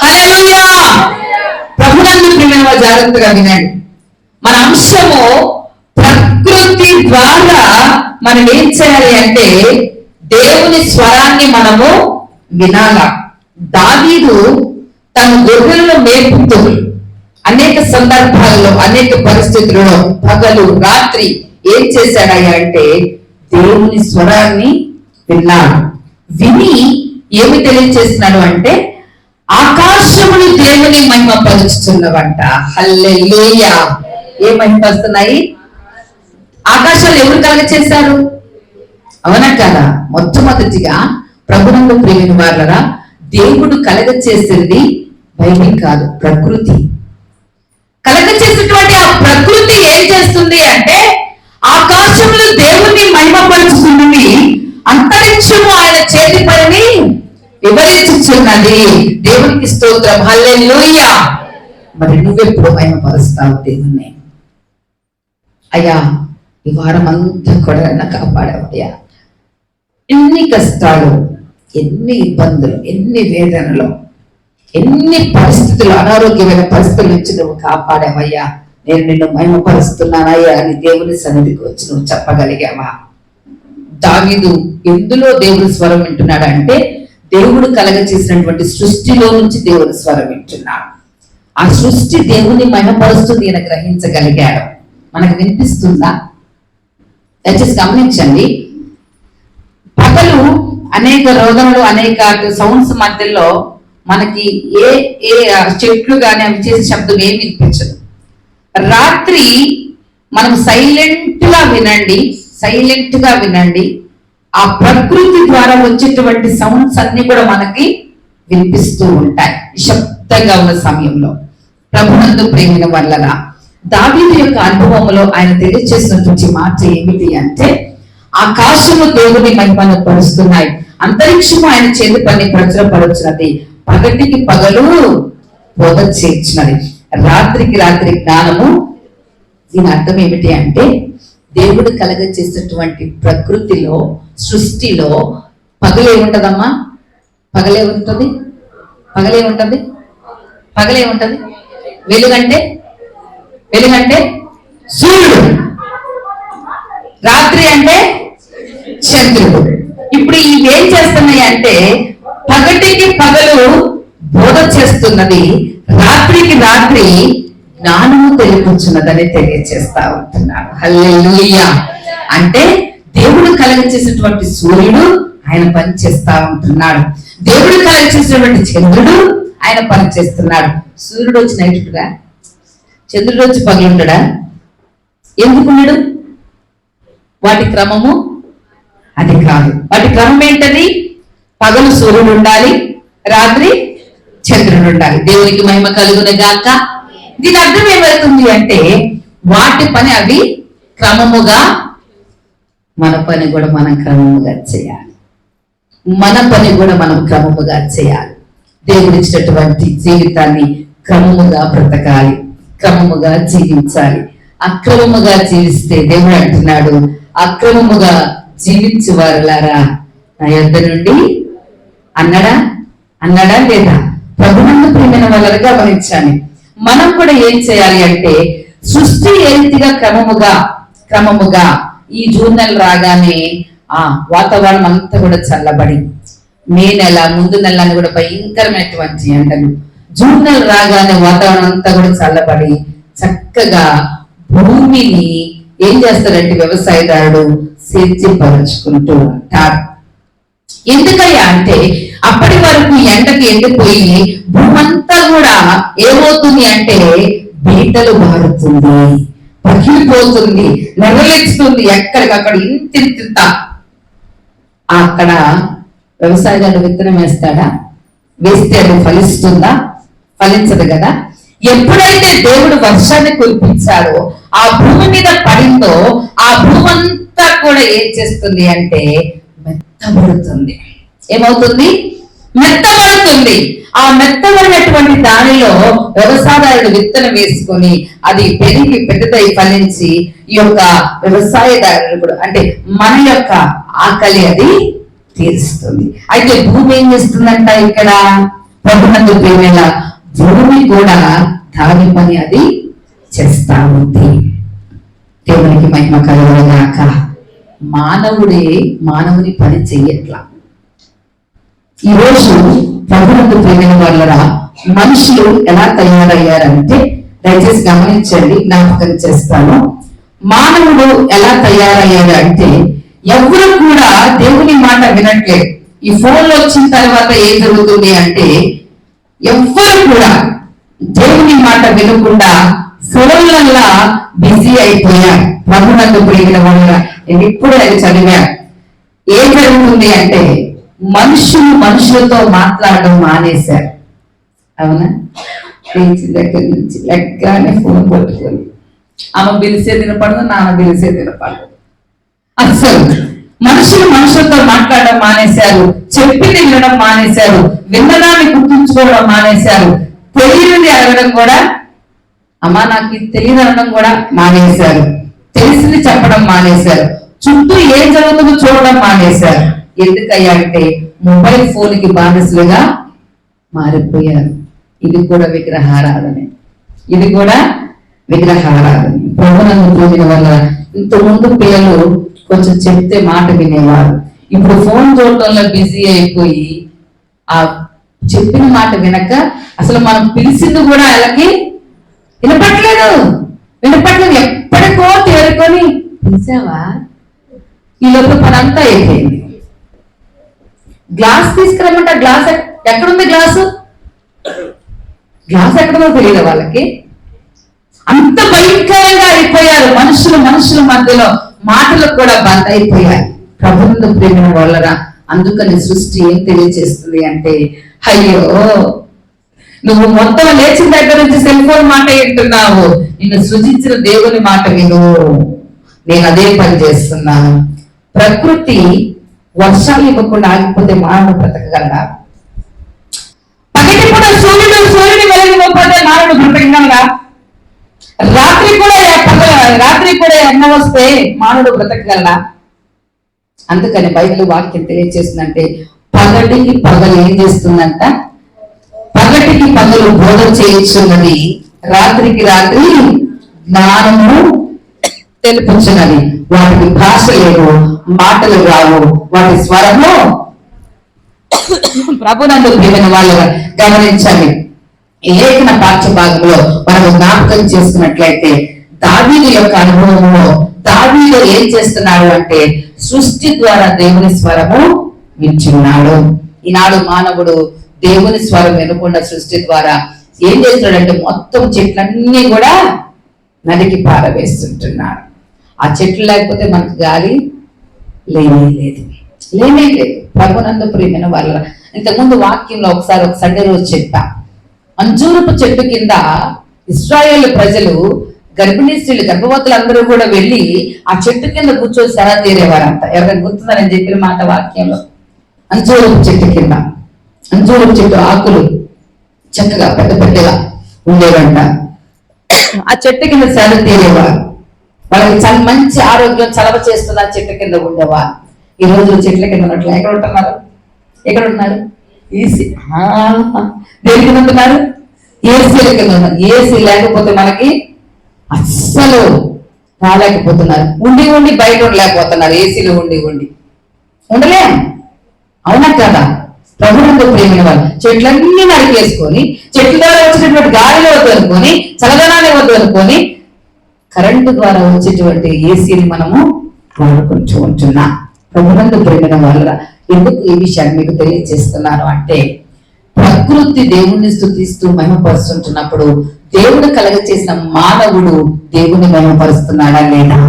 హల్లెలూయా. ప్రభునందు ప్రియమైన జాగ్రత్తగా వినండి. మన అంశము ప్రకృతి ద్వారా మనం ఏం చేయాలి అంటే దేవుని స్వరాన్ని మనము వినాల. దావీదు తన గొర్రెలను మేపుతూ అనేక సందర్భాల్లో, అనేక పరిస్థితులలో పగలు రాత్రి ఏం చేశాడయ్యా అంటే దేవుని స్వరాన్ని విన్నాడు. విని ఏమి తెలియజేస్తున్నాడు అంటే, ఆకాశములు దేవుని మహిమపరుచుతున్నవంట. హల్లెలూయా. ఏ మహిమపరుస్తున్నాయి? ఆకాశాలు ఎవరు కలగ చేశారు? అవునా కదా? మొట్టమొదటిగా ప్రభునందు ప్రియమైన వారలారా, దేవుడు కలగ చేసింది బైబిల్ కాదు, ప్రకృతి. కలగ చేసినటువంటి ఆ ప్రకృతి ఏం చేస్తుంది అంటే, ఆకాశములు దేవుణ్ణి మహిమపరుచుతున్నవి, అంతరిక్షము ఆయన చేతి పనిని వివరించుచున్నది. దేవునికి స్తోత్రం. హల్లెలూయా. మరి నువ్వెప్పుడు మహిమపరుస్తావు దేవుణ్ణి? అయ్యా, ఈ వారం అంతా కూడా నన్ను కాపాడావయ్యా. ఎన్ని కష్టాలు, ఎన్ని ఇబ్బందులు, ఎన్ని వేదనలు, ఎన్ని పరిస్థితులు, అనారోగ్యమైన పరిస్థితుల నుంచి నువ్వు కాపాడావయ్యా, నేను నిన్ను మహిమపరుస్తున్నానయ్యా అని దేవుని సన్నిధికి వచ్చి నువ్వు చెప్పగలిగావా? దావీదు ఎందులో దేవుని స్వరం వింటున్నాడు అంటే, దేవుడు కలగ చేసినటువంటి సృష్టిలో నుంచి దేవుని స్వరం వింటున్నాడు. ఆ సృష్టి దేవుని మహిమపరుస్తుంది అని గ్రహించగలిగాడు. మనకు వినిపిస్తుందా? దయచేసి గమనించండి. పగలు అనేక రోదనలు, అనేక సౌండ్స్ మధ్యలో మనకి ఏ ఏ చెట్లు కానీ అవి చేసే శబ్దం ఏమి వినిపించదు. రాత్రి మనం సైలెంట్ గా వినండి, ఆ ప్రకృతి ద్వారా వచ్చేటువంటి సౌండ్స్ అన్ని కూడా మనకి వినిపిస్తూ ఉంటాయి నిశ్శబ్దంగా ఉన్న సమయంలో. ప్రభునందు ప్రేమిన వల్లగా దావీదు యొక్క అనుభవంలో ఆయన తెలియజేసినటువంటి మాట ఏమిటి అంటే, ఆకాశము దేవుని మహిమను పరుస్తున్నాయి, అంతరిక్షము ఆయన చేతి పని ప్రచురపరుచున్నది, పగటికి పగలు బోధ చేర్చినది, రాత్రికి రాత్రి జ్ఞానము. దీని అర్థం ఏమిటి అంటే, దేవుడు కలగ చేసినటువంటి ప్రకృతిలో, సృష్టిలో పగలేముంటదమ్మా? పగలేముంటది? వెలుగంటే సూర్యుడు, రాత్రి అంటే చంద్రుడు. ఇప్పుడు ఇవేం చేస్తున్నాయి అంటే, పగటికి పగలు బోధ చేస్తున్నది, రాత్రికి రాత్రి జ్ఞానము తెలియపుచ్చున్నదని తెలియజేస్తా ఉంటున్నాడు. హల్లెలూయా. అంటే దేవుడు కలగ చేసినటువంటి సూర్యుడు ఆయన పని చేస్తా ఉంటున్నాడు, దేవుడు కలగ చేసినటువంటి చంద్రుడు ఆయన పని చేస్తున్నాడు. సూర్యుడు వచ్చి నైటుగా, చంద్రుడు వచ్చి పగలుండడా? ఎందుకున్నాడు? వాటి క్రమము అది కాదు. వాటి క్రమం ఏంటది? పగలు సూర్యుడు ఉండాలి, రాత్రి చంద్రుడు ఉండాలి. దేవునికి మహిమ కలుగును గాక. దీని అర్థం ఏమవుతుంది అంటే, వాటి పని అవి క్రమముగా, మన పని కూడా మనం క్రమముగా చేయాలి. దేవుడు ఇచ్చినటువంటి జీవితాన్ని క్రమముగా బ్రతకాలి, క్రమముగా జీవించాలి. అక్రమముగా జీవిస్తే దేవుడు అంటున్నాడు, అక్రమముగా జీవించు వారులారా నా యొద్ద నుండి అన్నడా లేదా? ప్రభునందు ప్రియమైన వాళ్ళని గమనించాలి. మనం కూడా ఏం చేయాలి అంటే, సృష్టి ఏ రీతిగా క్రమముగా ఈ జూన్ నెల రాగానే వాతావరణం అంతా కూడా చల్లబడి, మే నెల ముందు నెల కూడా భయంకరమైనటువంటి ఎండలు, జూన్ నెల రాగానే వాతావరణం అంతా కూడా చల్లబడి చక్కగా భూమిని ఏం చేస్తారంటే వ్యవసాయదారుడు సేద్యపరుచుకుంటూ ఉంటాడు. ఎందుకయ్యా అంటే, అప్పటి వరకు ఎండకి ఎండిపోయి భూమంతా కూడా ఏమవుతుంది అంటే బీటలు మారుతుంది, పగిలిపోతుంది, నెరలేస్తుంది, ఎక్కడికక్కడ ఇంత. అక్కడ వ్యవసాయదారుడు విత్తనం వేస్తాడా? వేస్తే అది ఫలిస్తుందా? ఫలించదు కదా. ఎప్పుడైతే దేవుడు వర్షాన్ని కురిపించాడో, ఆ భూమి మీద పడిందో, ఆ భూమి అంతా కూడా ఏం చేస్తుంది అంటే మెత్తబడుతుంది. ఏమవుతుంది? మెత్తబడుతుంది. ఆ మెత్తబడినటువంటి దానిలో వ్యవసాయదారుడు విత్తనం వేసుకొని అది పెరిగి పెద్దదై ఫలించి ఈ యొక్క వ్యవసాయదారుడు కూడా అంటే మన యొక్క ఆకలి అది తీరుస్తుంది. అయితే భూమి ఏం చేస్తుందంట? ఇక్కడ ప్రభునందు ప్రియమైన భూమి కూడా దాని పని అది చేస్తా ఉంది. దేవునికి మహిమ కలుగుగాక. మానవుని పని చెయ్యట్లా. ఈరోజు ప్రభునందు ప్రియమైన వాళ్ళరా, మనుషులు ఎలా తయారయ్యారంటే, దయచేసి గమనించండి, జ్ఞాపకం చేస్తాను. మానవుడు ఎలా తయారయ్యాడు అంటే, ఎవరు కూడా దేవుని మాట వినట్లేదు. ఈ ఫోన్లు వచ్చిన తర్వాత ఏం జరుగుతుంది అంటే, ఎవ్వరు కూడా దేవుని మాట వినకుండా ఫోన్లల్లా బిజీ అయిపోయారు. ప్రభునందు ప్రియమైన వాళ్ళరా, నేను ఇప్పుడు అది చదివా. ఏం జరుగుతుంది అంటే, మనుషులతో మాట్లాడడం మానేశారు. అవునా? దగ్గర నుంచి లెగ్గానే ఫోన్ పట్టుకొని ఆమె పిలిచే తినపడదు, నాన్న పిలిచే తినపడదు. అసలు మనుషులతో మాట్లాడడం మానేశారు, చెప్పింది వినడం మానేశారు, విన్నదాన్ని గుర్తుంచుకోవడం మానేశారు, తెలియనిది అడగడం కూడా, అమ్మా నాకు ఇది తెలియదు అనడం కూడా మానేశారు, తెలిసింది చెప్పడం మానేశారు, చుట్టూ ఏం జరుగుతుందో చూడడం మానేశారు. ఎందుకయ్యా అంటే మొబైల్ ఫోన్ కి బానిసలుగా మారిపోయారు. ఇది కూడా విగ్రహారాధనే. ప్రభునందు ప్రియమైన వల్ల ఇంత ముందు పిల్లలు కొంచెం చెప్తే మాట వినేవారు. ఇప్పుడు ఫోన్ చూడటంలో బిజీ అయిపోయి ఆ చెప్పిన మాట వినక అసలు మనం పిలిచింది కూడా వాళ్ళకి వినపట్లేదు. ఎప్పటికో తేరుకొని పిలిచావా, ఈ లోపల పనంతా అయిపోయింది. గ్లాస్ తీసుకురమ్మంటే ఆ గ్లాస్ ఎక్కడుంది? గ్లాస్ ఎక్కడుందో తెలియదు వాళ్ళకి. అంత భయంకరంగా అయిపోయారు మనుషుల మధ్యలో. మాటలకు కూడా బంద్ అయిపోయాయి. ప్రభువును ప్రేమ వలన అందుకని సృష్టి ఏం తెలియజేస్తుంది అంటే, అయ్యో నువ్వు మొత్తం లేచిన దగ్గర నుంచి సెల్ ఫోన్ మాట వింటున్నావు, నిన్ను సృజించిన దేవుని మాట విను. నేను అదే పని చేస్తున్నాను. ప్రకృతి వర్షాలు ఇవ్వకుండా ఆగిపోతే మానవుడు బ్రతకగలడా? పగటి పూట సూర్యుని వెలిగిపోతే మానవుడు బ్రతకగలడా? రాత్రి కూడా ఎండ వస్తే మానవుడు బ్రతకగలడా? అందుకని బైబిల్ వాక్యం తెలియజేస్తుందంటే, పగటికి పగలు ఏం చేస్తుందంట? పగటికి పగలు బోధ చేయించున్నది, రాత్రికి రాత్రి జ్ఞానము తెలుపుచున్నది. వాటికి భాష లేదు, మాటలు రావు, వాటి స్వరము. ప్రభునందు ప్రియమైన వాళ్ళు గమనించాలి. ఈ లేఖన పాఠ్య భాగంలో మనం జ్ఞాపకం చేసుకున్నట్లయితే, దావీదు యొక్క అనుభవంలో దావీదు ఏం చేస్తున్నాడు అంటే, సృష్టి ద్వారా దేవుని స్వరము వింటున్నాడు. ఈనాడు మానవుడు దేవుని స్వరం వినకుండా సృష్టి ద్వారా ఏం చేస్తున్నాడంటే, మొత్తం చెట్లన్నీ కూడా నరికి పారవేస్తుంటున్నాడు. ఆ చెట్లు లేకపోతే మనకు గాలి లేనే లేదు. ప్రభునందు ప్రియమైన వాళ్ళ ఇంతకుముందు వాక్యంలో ఒకసారి ఒక సండే రోజు చెప్పా, అంజూరపు చెట్టు కింద ఇశ్రాయేలు ప్రజలు గర్భిణీ స్త్రీలు గర్భవతులు అందరూ కూడా వెళ్ళి ఆ చెట్టు కింద కూర్చొని సరా తీరేవారంట. ఎవరైనా గుర్తుందని చెప్పిన మాట వాక్యంలో. అంజూరపు చెట్టు కింద, అంజూరపు చెట్టు ఆకులు చక్కగా పెద్దగా ఉండేవంట. ఆ చెట్టు కింద సర తీరేవారు. వాళ్ళకి మంచి ఆరోగ్యం చలవ చేస్తుంది ఆ చెట్టు కింద ఉండేవారు. ఈ రోజు చెట్ల కింద ఉన్నట్లు ఎక్కడ ఉంటున్నారు? ఏసీ. దేని కింద ఉంటున్నారు? ఏసీల కింద ఉన్నారు. ఏసీ లేకపోతే మనకి అస్సలు రాలేకపోతున్నారు. ఉండి బయట ఉండలేకపోతున్నారు. ఏసీలో ఉండి ఉండలేం. అవునా కదా? ప్రభునందు ప్రేమైన వాళ్ళు చెట్లన్నీ నరికేసుకొని, చెట్ల ద్వారా వచ్చినటువంటి గాలిలో వద్దు అనుకొని, చల్లదనాన్ని వద్దు అనుకొని, కరెంటు ద్వారా వచ్చేటువంటి ఏసీని మనము వాడుకుంటూ ఉంటున్నాం. ప్రభునందు ప్రేమైన వాళ్ళ ఎందుకు ఈ విషయాన్ని మీకు తెలియజేస్తున్నాను అంటే, ప్రకృతి దేవుణ్ణి స్తుతిస్తూ మహిమపరుస్తుంటున్నప్పుడు దేవుడు కలగచేసిన మానవుడు దేవుని మహిమపరుస్తున్నాడా లేదా,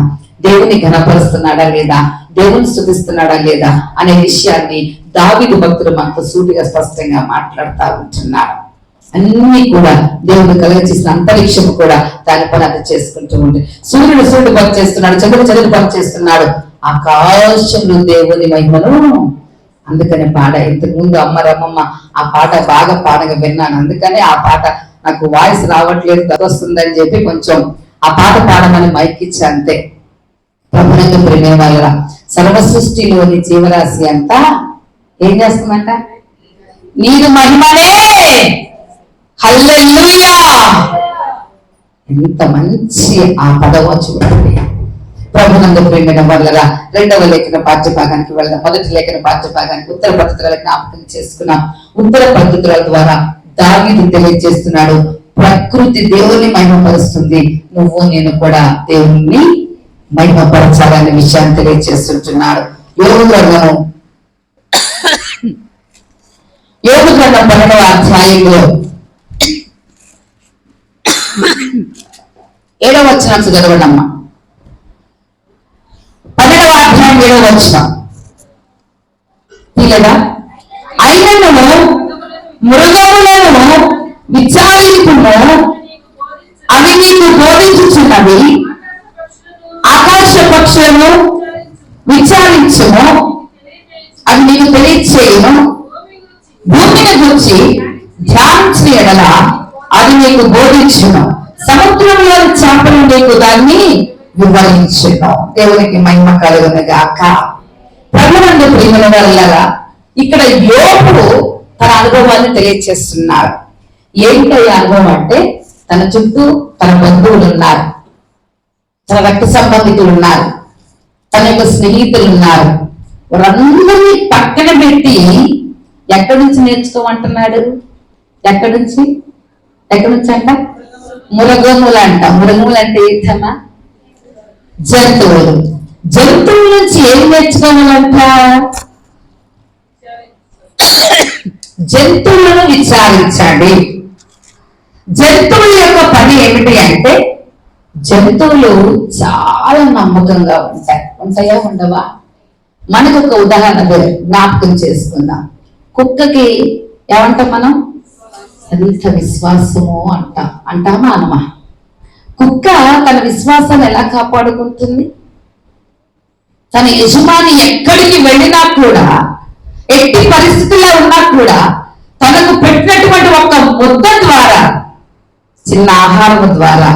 దేవుని ఘనపరుస్తున్నాడా లేదా, దేవుని స్తుతిస్తున్నాడా లేదా అనే విషయాన్ని దావీదు భక్తుడు మనతో సూటిగా స్పష్టంగా మాట్లాడుతూ ఉంటున్నారు. అన్ని కూడా దేవుడు కలగచేసిన అంతరిక్షము కూడా దాని పని అది చేసుకుంటూ ఉంది. సూర్యుడు పని చేస్తున్నాడు, చంద్రుడు పని చేస్తున్నాడు. ఆకాశంలో దేవుని మహిమను అందుకనే పాట. ఇంతకు ముందు అమ్మమ్మ ఆ పాట బాగా పాడగా విన్నాను. అందుకనే ఆ పాట నాకు వాయిస్ రావట్లేదు, వస్తుందని చెప్పి కొంచెం ఆ పాట పాడమని మైక్ ఇచ్చి అంతే. ప్రభునందు ప్రేమ వాళ్ళ సర్వ సృష్టిలోని జీవరాశి అంతా ఏం చేస్తుందంట? నీరు మహిమనే హల్లెలూయా. ఎంత మంచి ఆ పదవో చూడండి. ప్రభునందు ప్రేమ వల్ల రెండవ లేఖన పాఠ్యభాగానికి వెళ్దాం. మొదటి లేఖన పాఠ్యభాగానికి ఉత్తర పద్ధతులను జ్ఞాపకం చేసుకున్నాం. ఉత్తర పద్ధతుల ద్వారా దావీదు తెలియజేస్తున్నాడు, ప్రకృతి దేవుని మహిమపరుస్తుంది, నువ్వు నేను కూడా దేవుని మహిమపరచాలనే విషయాన్ని తెలియజేస్తుంటున్నాడు. యోగు గ్రంథం 12వ అధ్యాయంలో 7వ వచనం చదవండి అమ్మా. 12వ అధ్యాయం 7వ వచనం. లేదా అయినను మృగములను విచారింపును, అవి నీకు బోధించుచున్నవి. ఆకాశ పక్షులను విచారించును, అవి నీకు తెలియచేయును. భూమిని గురించి ధ్యానించిన ఎడల అది నీకు బోధించును. సముద్రంలోని చేపలు నీకు దాన్ని వివరించును. దేవునికి మహిమ కలుగును గాక. ప్రభునందు ప్రియమైన వాళ్ళగా ఇక్కడ యోబు తన అనుభవాన్ని తెలియచేస్తున్నారు. ఏంటి అనుభవం అంటే, తన చుట్టూ తన బంధువులు ఉన్నారు, తన రక్త సంబంధికులు ఉన్నారు, తన యొక్క స్నేహితులు ఉన్నారు. వారందరినీ పక్కన పెట్టి ఎక్కడి నుంచి నేర్చుకోమంటున్నాడు? ఎక్కడి నుంచి అంట? మురగములు అంట. మురగములు అంటే ఏంటమ్మా? జంతువుల నుంచి ఏం నేర్చుకోవాలంట? జంతువులను విచారించండి. జంతువుల యొక్క పని ఏమిటి అంటే, జంతువులు చాలా నమ్మకంగా ఉంటాయా ఉండవా? మనకు ఒక ఉదాహరణ జ్ఞాపకం చేసుకుందాం. కుక్కకి ఏమంటాం మనం? ఎంత విశ్వాసము అంటామా అనమా? కుక్క తన విశ్వాసాన్ని ఎలా కాపాడుకుంటుంది? తన యజమాని ఎక్కడికి వెళ్ళినా కూడా, ఎట్టి పరిస్థితుల్లో ఉన్నా కూడా, తనకు పెట్టినటువంటి ఒక ముద్ద ద్వారా, చిన్న ఆహారం ద్వారా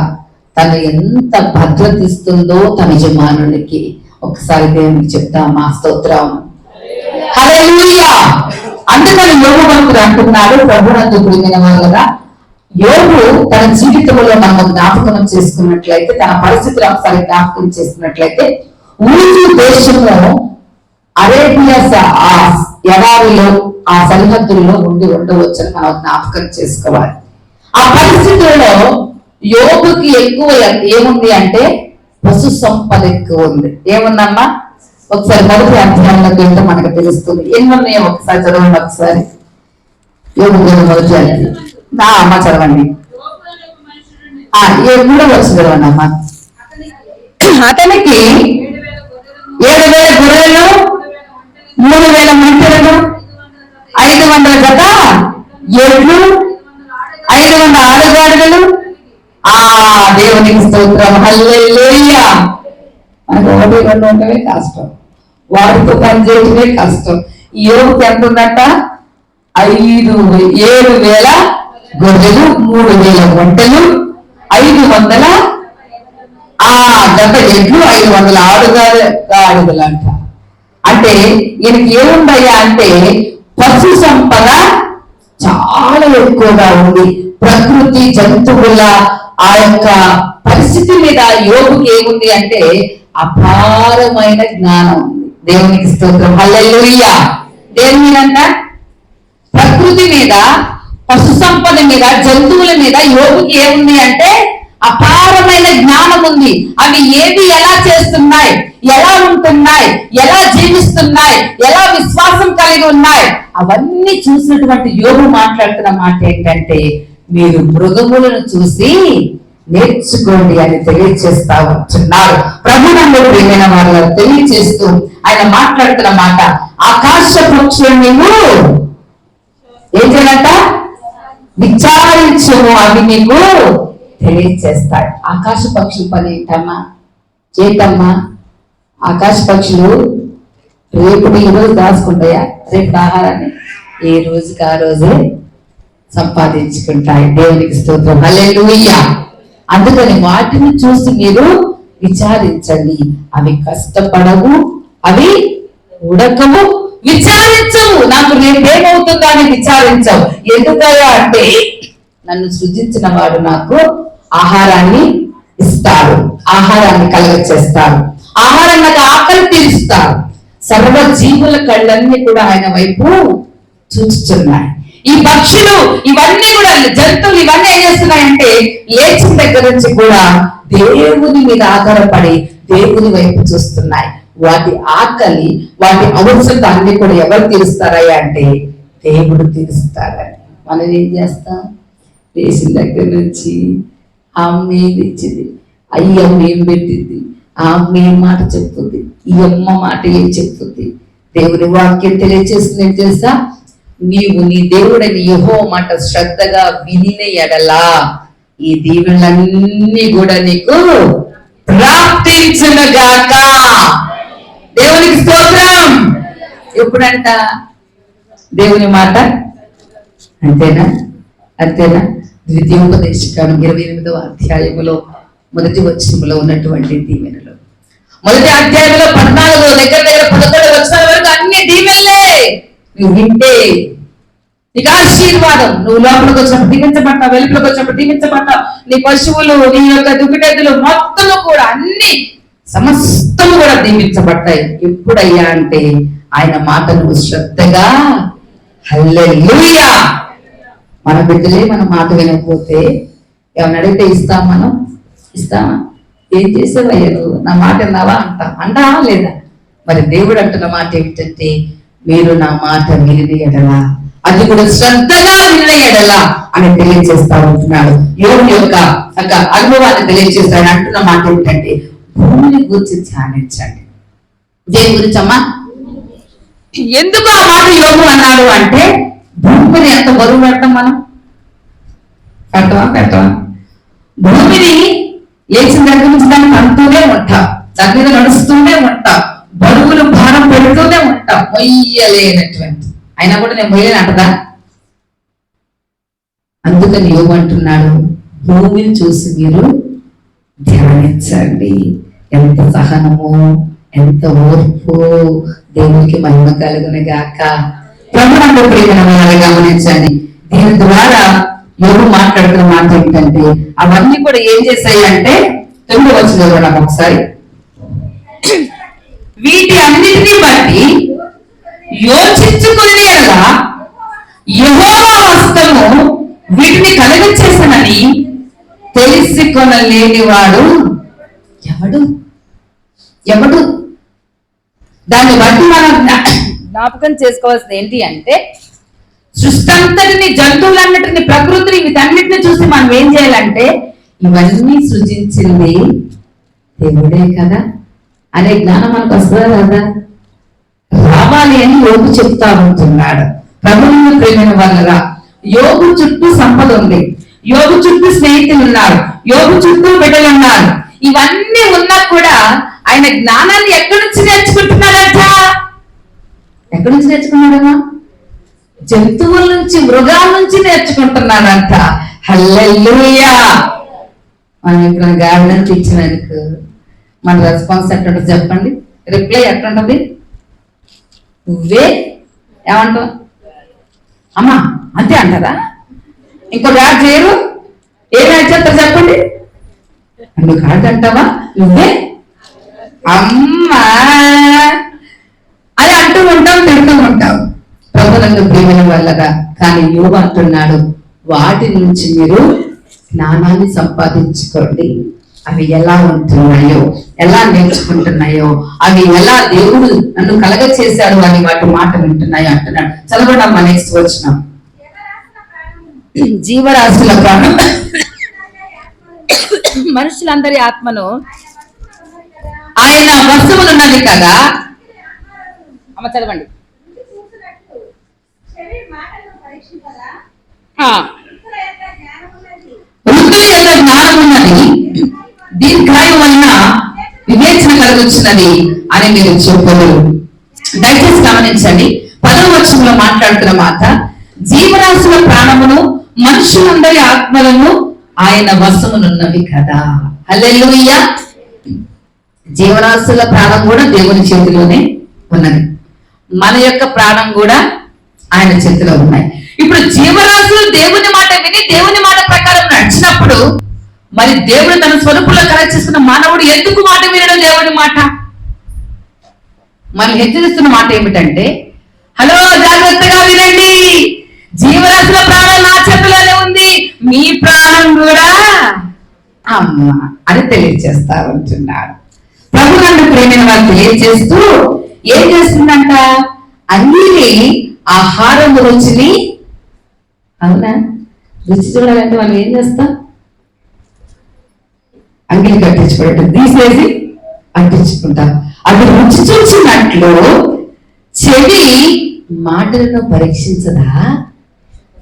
తను ఎంత భద్రత ఇస్తుందో తన యజమానునికి. ఒకసారి దేవునికి చెప్తామా? స్తోత్రం, హల్లెలూయా. అందుకని యోబు భక్తుడు అంటున్నాడు, ప్రభునందు ప్రియమైన వాళ్ళగా, యోబు తన జీవితంలో మనం జ్ఞాపకం చేసుకున్నట్లయితే, తన పరిస్థితులు ఒకసారి జ్ఞాపకం చేసుకున్నట్లయితే, ఊరు దేశంలో అరేబియా ఎడారిలో ఆ సరిహద్దుల్లో ఉండవచ్చని మనం జ్ఞాపకం చేసుకోవాలి. ఆ పరిస్థితుల్లో యోబుకి ఎక్కువ ఏముంది అంటే పశు సంపద ఎక్కువ ఉంది. ఏముందమ్మా? ఒకసారి మొదటి అధ్యాయంలోకి వెళ్తే మనకు తెలుస్తుంది. ఎన్నున్నాయో ఒకసారి చదవండి. ఒకసారి యోబు మొదటి అధ్యాయం అమ్మ చదవండి. 3వ వచనం చదవండి అమ్మా. అతనికి 7,000 గొర్రెలు, 3,000 మంటలు, 500 జత ఎడ్లు, 500 ఆడగాడులు. దేవునికి స్తోత్రం, హల్లెలూయా. మనకు 1-2 ఉండవే కష్టం, వాటితో పనిచేయటమే కష్టం. ఈ యోగుకి ఎంత ఉందట? 7,000 గొర్రెలు, 3,000 వంటలు, 500 జత ఎడ్లు, 500 ఆడుగాడులు అంట. అంటే ఈయనకి ఏముందయ్యా అంటే పశు సంపద చాలా ఎక్కువగా ఉంది. ప్రకృతి జంతువుల ఆ యొక్క పరిస్థితి మీద యోగుకి ఏముంది అంటే అపారమైన జ్ఞానం ఉంది. దేవునికి స్తోత్రం, హల్లెలూయా. దేని మీదంట? ప్రకృతి మీద, పశు సంపద మీద, జంతువుల మీద యోగుకి ఏముంది అంటే అపారమైన జ్ఞానం ఉంది. అవి ఏవి ఎలా చేస్తున్నాయి, ఎలా ఉంటున్నాయి, ఎలా జీవిస్తున్నాయి, ఎలా విశ్వాసం కలిగి ఉన్నాయి, అవన్నీ చూసినటువంటి యోగు మాట్లాడుతున్న మాట ఏంటంటే, మీరు మృగములను చూసి నేర్చుకోండి అని తెలియజేస్తా ఉంటున్నారు. ప్రభునందు ప్రియమైన వారు తెలియజేస్తూ ఆయన మాట్లాడుతున్న మాట, ఆకాశ పక్షులు నీవు ఏం చేయాలంట? విచారించము, అవి నీకు తెలియజేస్తాయి. ఆకాశ పక్షుల పని ఏంటమ్మా? చేతమ్మా, ఆకాశ పక్షులు రేపు ఈరోజు దాచుకుంటాయా? రేపు ఆహారాన్ని ఏ రోజుకి ఆ రోజే సంపాదించుకుంటాయి. దేవునికి స్తోత్రం, హల్లెలూయా. అందుకని వాటిని చూసి మీరు విచారించండి. అవి కష్టపడవు, అవి ఉడకవు, విచారించవు. నాకు రేపేమవుతుందా అని విచారించవు. ఎందుకయ్యా అంటే నన్ను సృజించిన వాడు నాకు ఆహారాన్ని ఇస్తాడు, ఆహారాన్ని కలగచేస్తాడు, ఆహారం నాకు ఆకలి తీరుస్తాడు. సర్వ జీవుల కళ్ళన్నీ కూడా ఆయన వైపు చూస్తున్నాయి. ఈ పక్షులు ఇవన్నీ కూడా, జంతువులు ఇవన్నీ ఏం చేస్తున్నాయంటే లేచిన దగ్గర నుంచి కూడా దేవుని మీద ఆధారపడి దేవుని వైపు చూస్తున్నాయి. వాటి ఆకలి, వాటి అవసరత అన్ని కూడా ఎవరు తీరుస్తారయ్యా అంటే దేవుడు తీరుస్తారని. మనం ఏం చేస్తాం? లేచిన దగ్గర నుంచి అమ్మ ఏం తెచ్చింది, అయ్యమ్మ ఏం పెట్టింది, ఆ అమ్మ ఏం మాట చెప్తుంది, ఈ అమ్మ మాట ఏం చెప్తుంది. దేవుని వాక్యం తెలియజేస్తుంది ఏం చేస్తా? నీవు నీ దేవుడని యెహోవా మాట శ్రద్ధగా వినిన ఎడలా ఈ దీవెనలన్నీ కూడా నీకు ప్రాప్తించునుగాక. దేవునికి స్తోత్రం. ఎప్పుడంట? దేవుని మాట అంతేనా? అంతేనా? ద్వితీయోపదేశకాండం 28వ అధ్యాయములో మొదటి వచనములో ఉన్నటువంటి దీవెనలు, మొదటి అధ్యాయంలో 14 దగ్గర 11 వచనాల వరకు అన్ని దీవెనలే. నువ్వు వింటే నీకు ఆశీర్వాదం. నువ్వు లోపలికి వచ్చినప్పుడు దీవించబడతావు, వెలుపులోకి వచ్చినప్పుడు దీవించబడతావు. నీ పశువులు, నీ యొక్క దుగ్గిటెద్దులు మొత్తము కూడా అన్ని సమస్తము కూడా దీవించబడతాయి. ఎప్పుడయ్యా అంటే ఆయన మాట నువ్వు శ్రద్ధగా. హల్లెలూయా. మన బిడ్డలే మన మాట వినకపోతే ఏమన్నా అడిగితే ఇస్తాం? మనం ఇస్తామా? ఏం చేసేవయ్యా నువ్వు, నా మాట విన్నావా అంటావా లేదా? మరి దేవుడు అంటున్న మాట ఏమిటంటే, మీరు నా మాట విని ఎడలా అది కూడా శ్రద్ధగా విన్న ఎడల అని తెలియజేస్తా ఉంటున్నాడు. యోగు యొక్క అనుభవాన్ని తెలియజేస్తాడు. అంటున్న మాట ఏంటంటే భూమిని గురించి ధ్యానించండి. దేని గురించి అమ్మా? ఎందుకు ఆ మాట యోగు అన్నాడు అంటే భూమిని ఎంత బరువు పెడతాం మనం? పెట్టవా? భూమిని లేచిన దగ్గర నుంచి దాన్ని పడుతూనే ఉంటాం, దాని మీద నడుస్తూనే ఉంటాం, బరువులు భారం పెడుతూనే ఉంటాం, మొయ్యలేనటువంటి. అయినా కూడా నేను మొయ్యలేను అంటదా? అందుకని యోగు అంటున్నాడు భూమిని చూసి మీరు ధ్యానించండి. ఎంత సహనము, ఎంత ఓర్పు. దేవునికి మహిమ కలుగును గాక. ప్రభునందు ప్రియమైన వారు గమనించండి. దీని ద్వారా యోగు మాట్లాడుతున్న మాట ఏంటంటే అవన్నీ కూడా ఏం చేశాయి అంటే 9వ వచనం ఒకసారి, వీటి అన్నిటినీ బట్టి యోచించుకుని యెహోవా హస్తము వీటిని కలుగచేసనని తెలిసి కొనలేనివాడు ఎవడు? దాన్ని బట్టి మనం జ్ఞాపకం చేసుకోవాల్సింది ఏంటి అంటే సృష్టి అంతటిని, జంతువులన్నిటిని, ప్రకృతిని, వీటన్నిటిని చూసి మనం ఏం చేయాలంటే ఇవన్నీ సృజించింది దేవుడే కదా అనే జ్ఞానం మనకు వస్తుందా కదా? రావాలి అని యోగు చెప్తా ఉంటున్నాడు. ప్రభువుని ప్రేమైన వాళ్ళరా, యోగు చుట్టూ సంపద ఉంది, యోగు చుట్టూ స్నేహితులు ఉన్నారు, యోగు చుట్టూ బిడ్డలు ఉన్నారు. ఇవన్నీ ఉన్నా కూడా ఆయన జ్ఞానాన్ని ఎక్కడి నుంచి నేర్చుకుంటున్నాడంట? ఎక్కడి నుంచి నేర్చుకున్నాడమ్మా? జంతువుల నుంచి, మృగాల నుంచి నేర్చుకుంటున్నాడంట. హల్లెలూయా. మనం ఇక్కడ గార్డెన్ ఇచ్చినందుకు మన రెస్పాన్స్ ఎట్లుంటుంది చెప్పండి? రిప్లై ఎట్లుంటది? నువ్వే ఏమంటావు అమ్మా అంతే అంటారా? ఇంకో యాడ్ చేయరు? ఏం యాడ్ చేస్తారు చెప్పండి? నువ్వు కాదంటావా? నువ్వే అమ్మా అని అంటూ ఉంటాం, తింటూ ఉంటాం. ప్రభునందు ప్రియమైన వాళ్ళగా. కానీ యోగు అంటున్నాడు వాటి నుంచి మీరు జ్ఞానాన్ని సంపాదించుకోండి. అవి ఎలా ఉంటున్నాయో, ఎలా నేర్చుకుంటున్నాయో, అవి ఎలా దేవుడు నన్ను కలగ చేశాడు అని వాటి మాట వింటున్నాయో అంటున్నాడు. చదవడమ్మా నెక్స్ట్ వచ్చిన జీవరాశుల ప్రాణం మనుషులందరి ఆత్మను ఆయన వశములున్నది కదా. అమ్మ చదవండి. వృద్ధుల యొక్క జ్ఞానం ఉన్నది, దీర్ఘాయు వలన వివేచన కలుగుతున్నది అని మీరు చెప్పరు. దయచేసి గమనించండి. 10వ వచనంలో మాట్లాడుతున్న మాట జీవరాశుల ప్రాణమును మనుషులందరి ఆత్మలను ఆయన వశమునున్నవి కదా. హల్లెలూయా. జీవరాశుల ప్రాణం కూడా దేవుని చేతిలోనే ఉన్నది, మన యొక్క ప్రాణం కూడా ఆయన చేతిలో ఉన్నాయి. ఇప్పుడు జీవరాశులు దేవుని మాట విని దేవుని మాట ప్రకారం నడిచినప్పుడు మరి దేవుడు తన స్వరూపంలో కలగచేస్తున్న మానవుడు ఎందుకు మాట వినడం? దేవుని మాట మనం హెచ్చరిస్తున్న మాట ఏమిటంటే హలో జాగ్రత్తగా వినండి, జీవరాశుల ప్రాణం నా చేతిలోనే ఉంది, మీ ప్రాణం కూడా అమ్మ అని తెలియజేస్తా ఉంటున్నాడు. ప్రభు నన్ను ప్రేమైన వాళ్ళు తెలియజేస్తూ ఏం చేస్తుందంట? అన్ని ఆహారం రుచిని, అవునా? రుచి చూడాలంటే మనం ఏం చేస్తాం? అంగిలి కట్టించుకోవడం తీసేసి అంటించుకుంటాం. అది రుచి చూసినట్లు చెవి మాటలను పరీక్షించదా?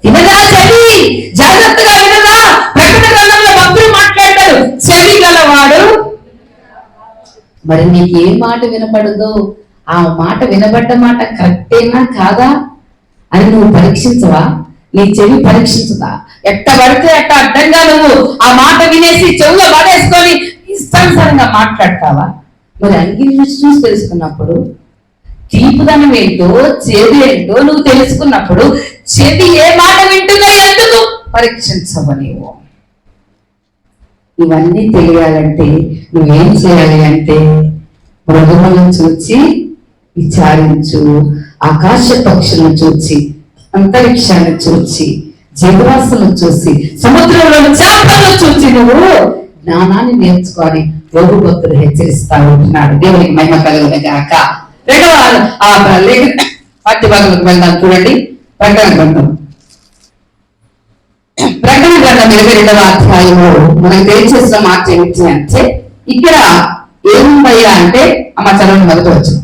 వినదా చెవి? జాగ్రత్తగా వినదా? ప్రకటన గ్రంథంలో భక్తులు మాట్లాడతారు, చెవి గలవాడు. మరి నీకు ఏ మాట వినపడదో ఆ మాట, వినబడ్డ మాట కరెక్టేనా కాదా అని నువ్వు పరీక్షించవా? నీ చెవి పరీక్షించదా? ఎట్ట పడితే అట్ట అడ్డంగా నువ్వు ఆ మాట వినేసి చెవులో పడేసుకొని ఇష్టానుసారంగా మాట్లాడతావా? మరి అంగిలి రుచి చూసి తెలుసుకున్నప్పుడు తీపుదనం ఏంటో, చేదు ఏంటో నువ్వు తెలుసుకున్నప్పుడు చెవి ఏ మాట వింటుందో ఎందుకు పరీక్షించవు నీవు? ఇవన్నీ తెలియాలంటే నువ్వేం చేయాలి అంటే మృగములను చూచి విచారించు, ఆకాశ పక్షులను చూచి, అంతరిక్షాన్ని చూచి, జీవరాశులను చూసి, సముద్రంలో చేపలను చూచి నువ్వు జ్ఞానాన్ని నేర్చుకొని యోగు భక్తులు హెచ్చరిస్తా ఉంటున్నాడు. దేవునికి మహిమ కలుగును గాక. 2వ పాఠ్య భాగంలోకి వెళ్దాం. చూడండి ప్రకటన గ్రంథం 22వ అధ్యాయంలో మనకు తెలియచేసిన మాట ఏమిటి అంటే, ఇక్కడ ఏముందయ్యా అంటే అమ్మ చదవండి మొదట వచ్చు.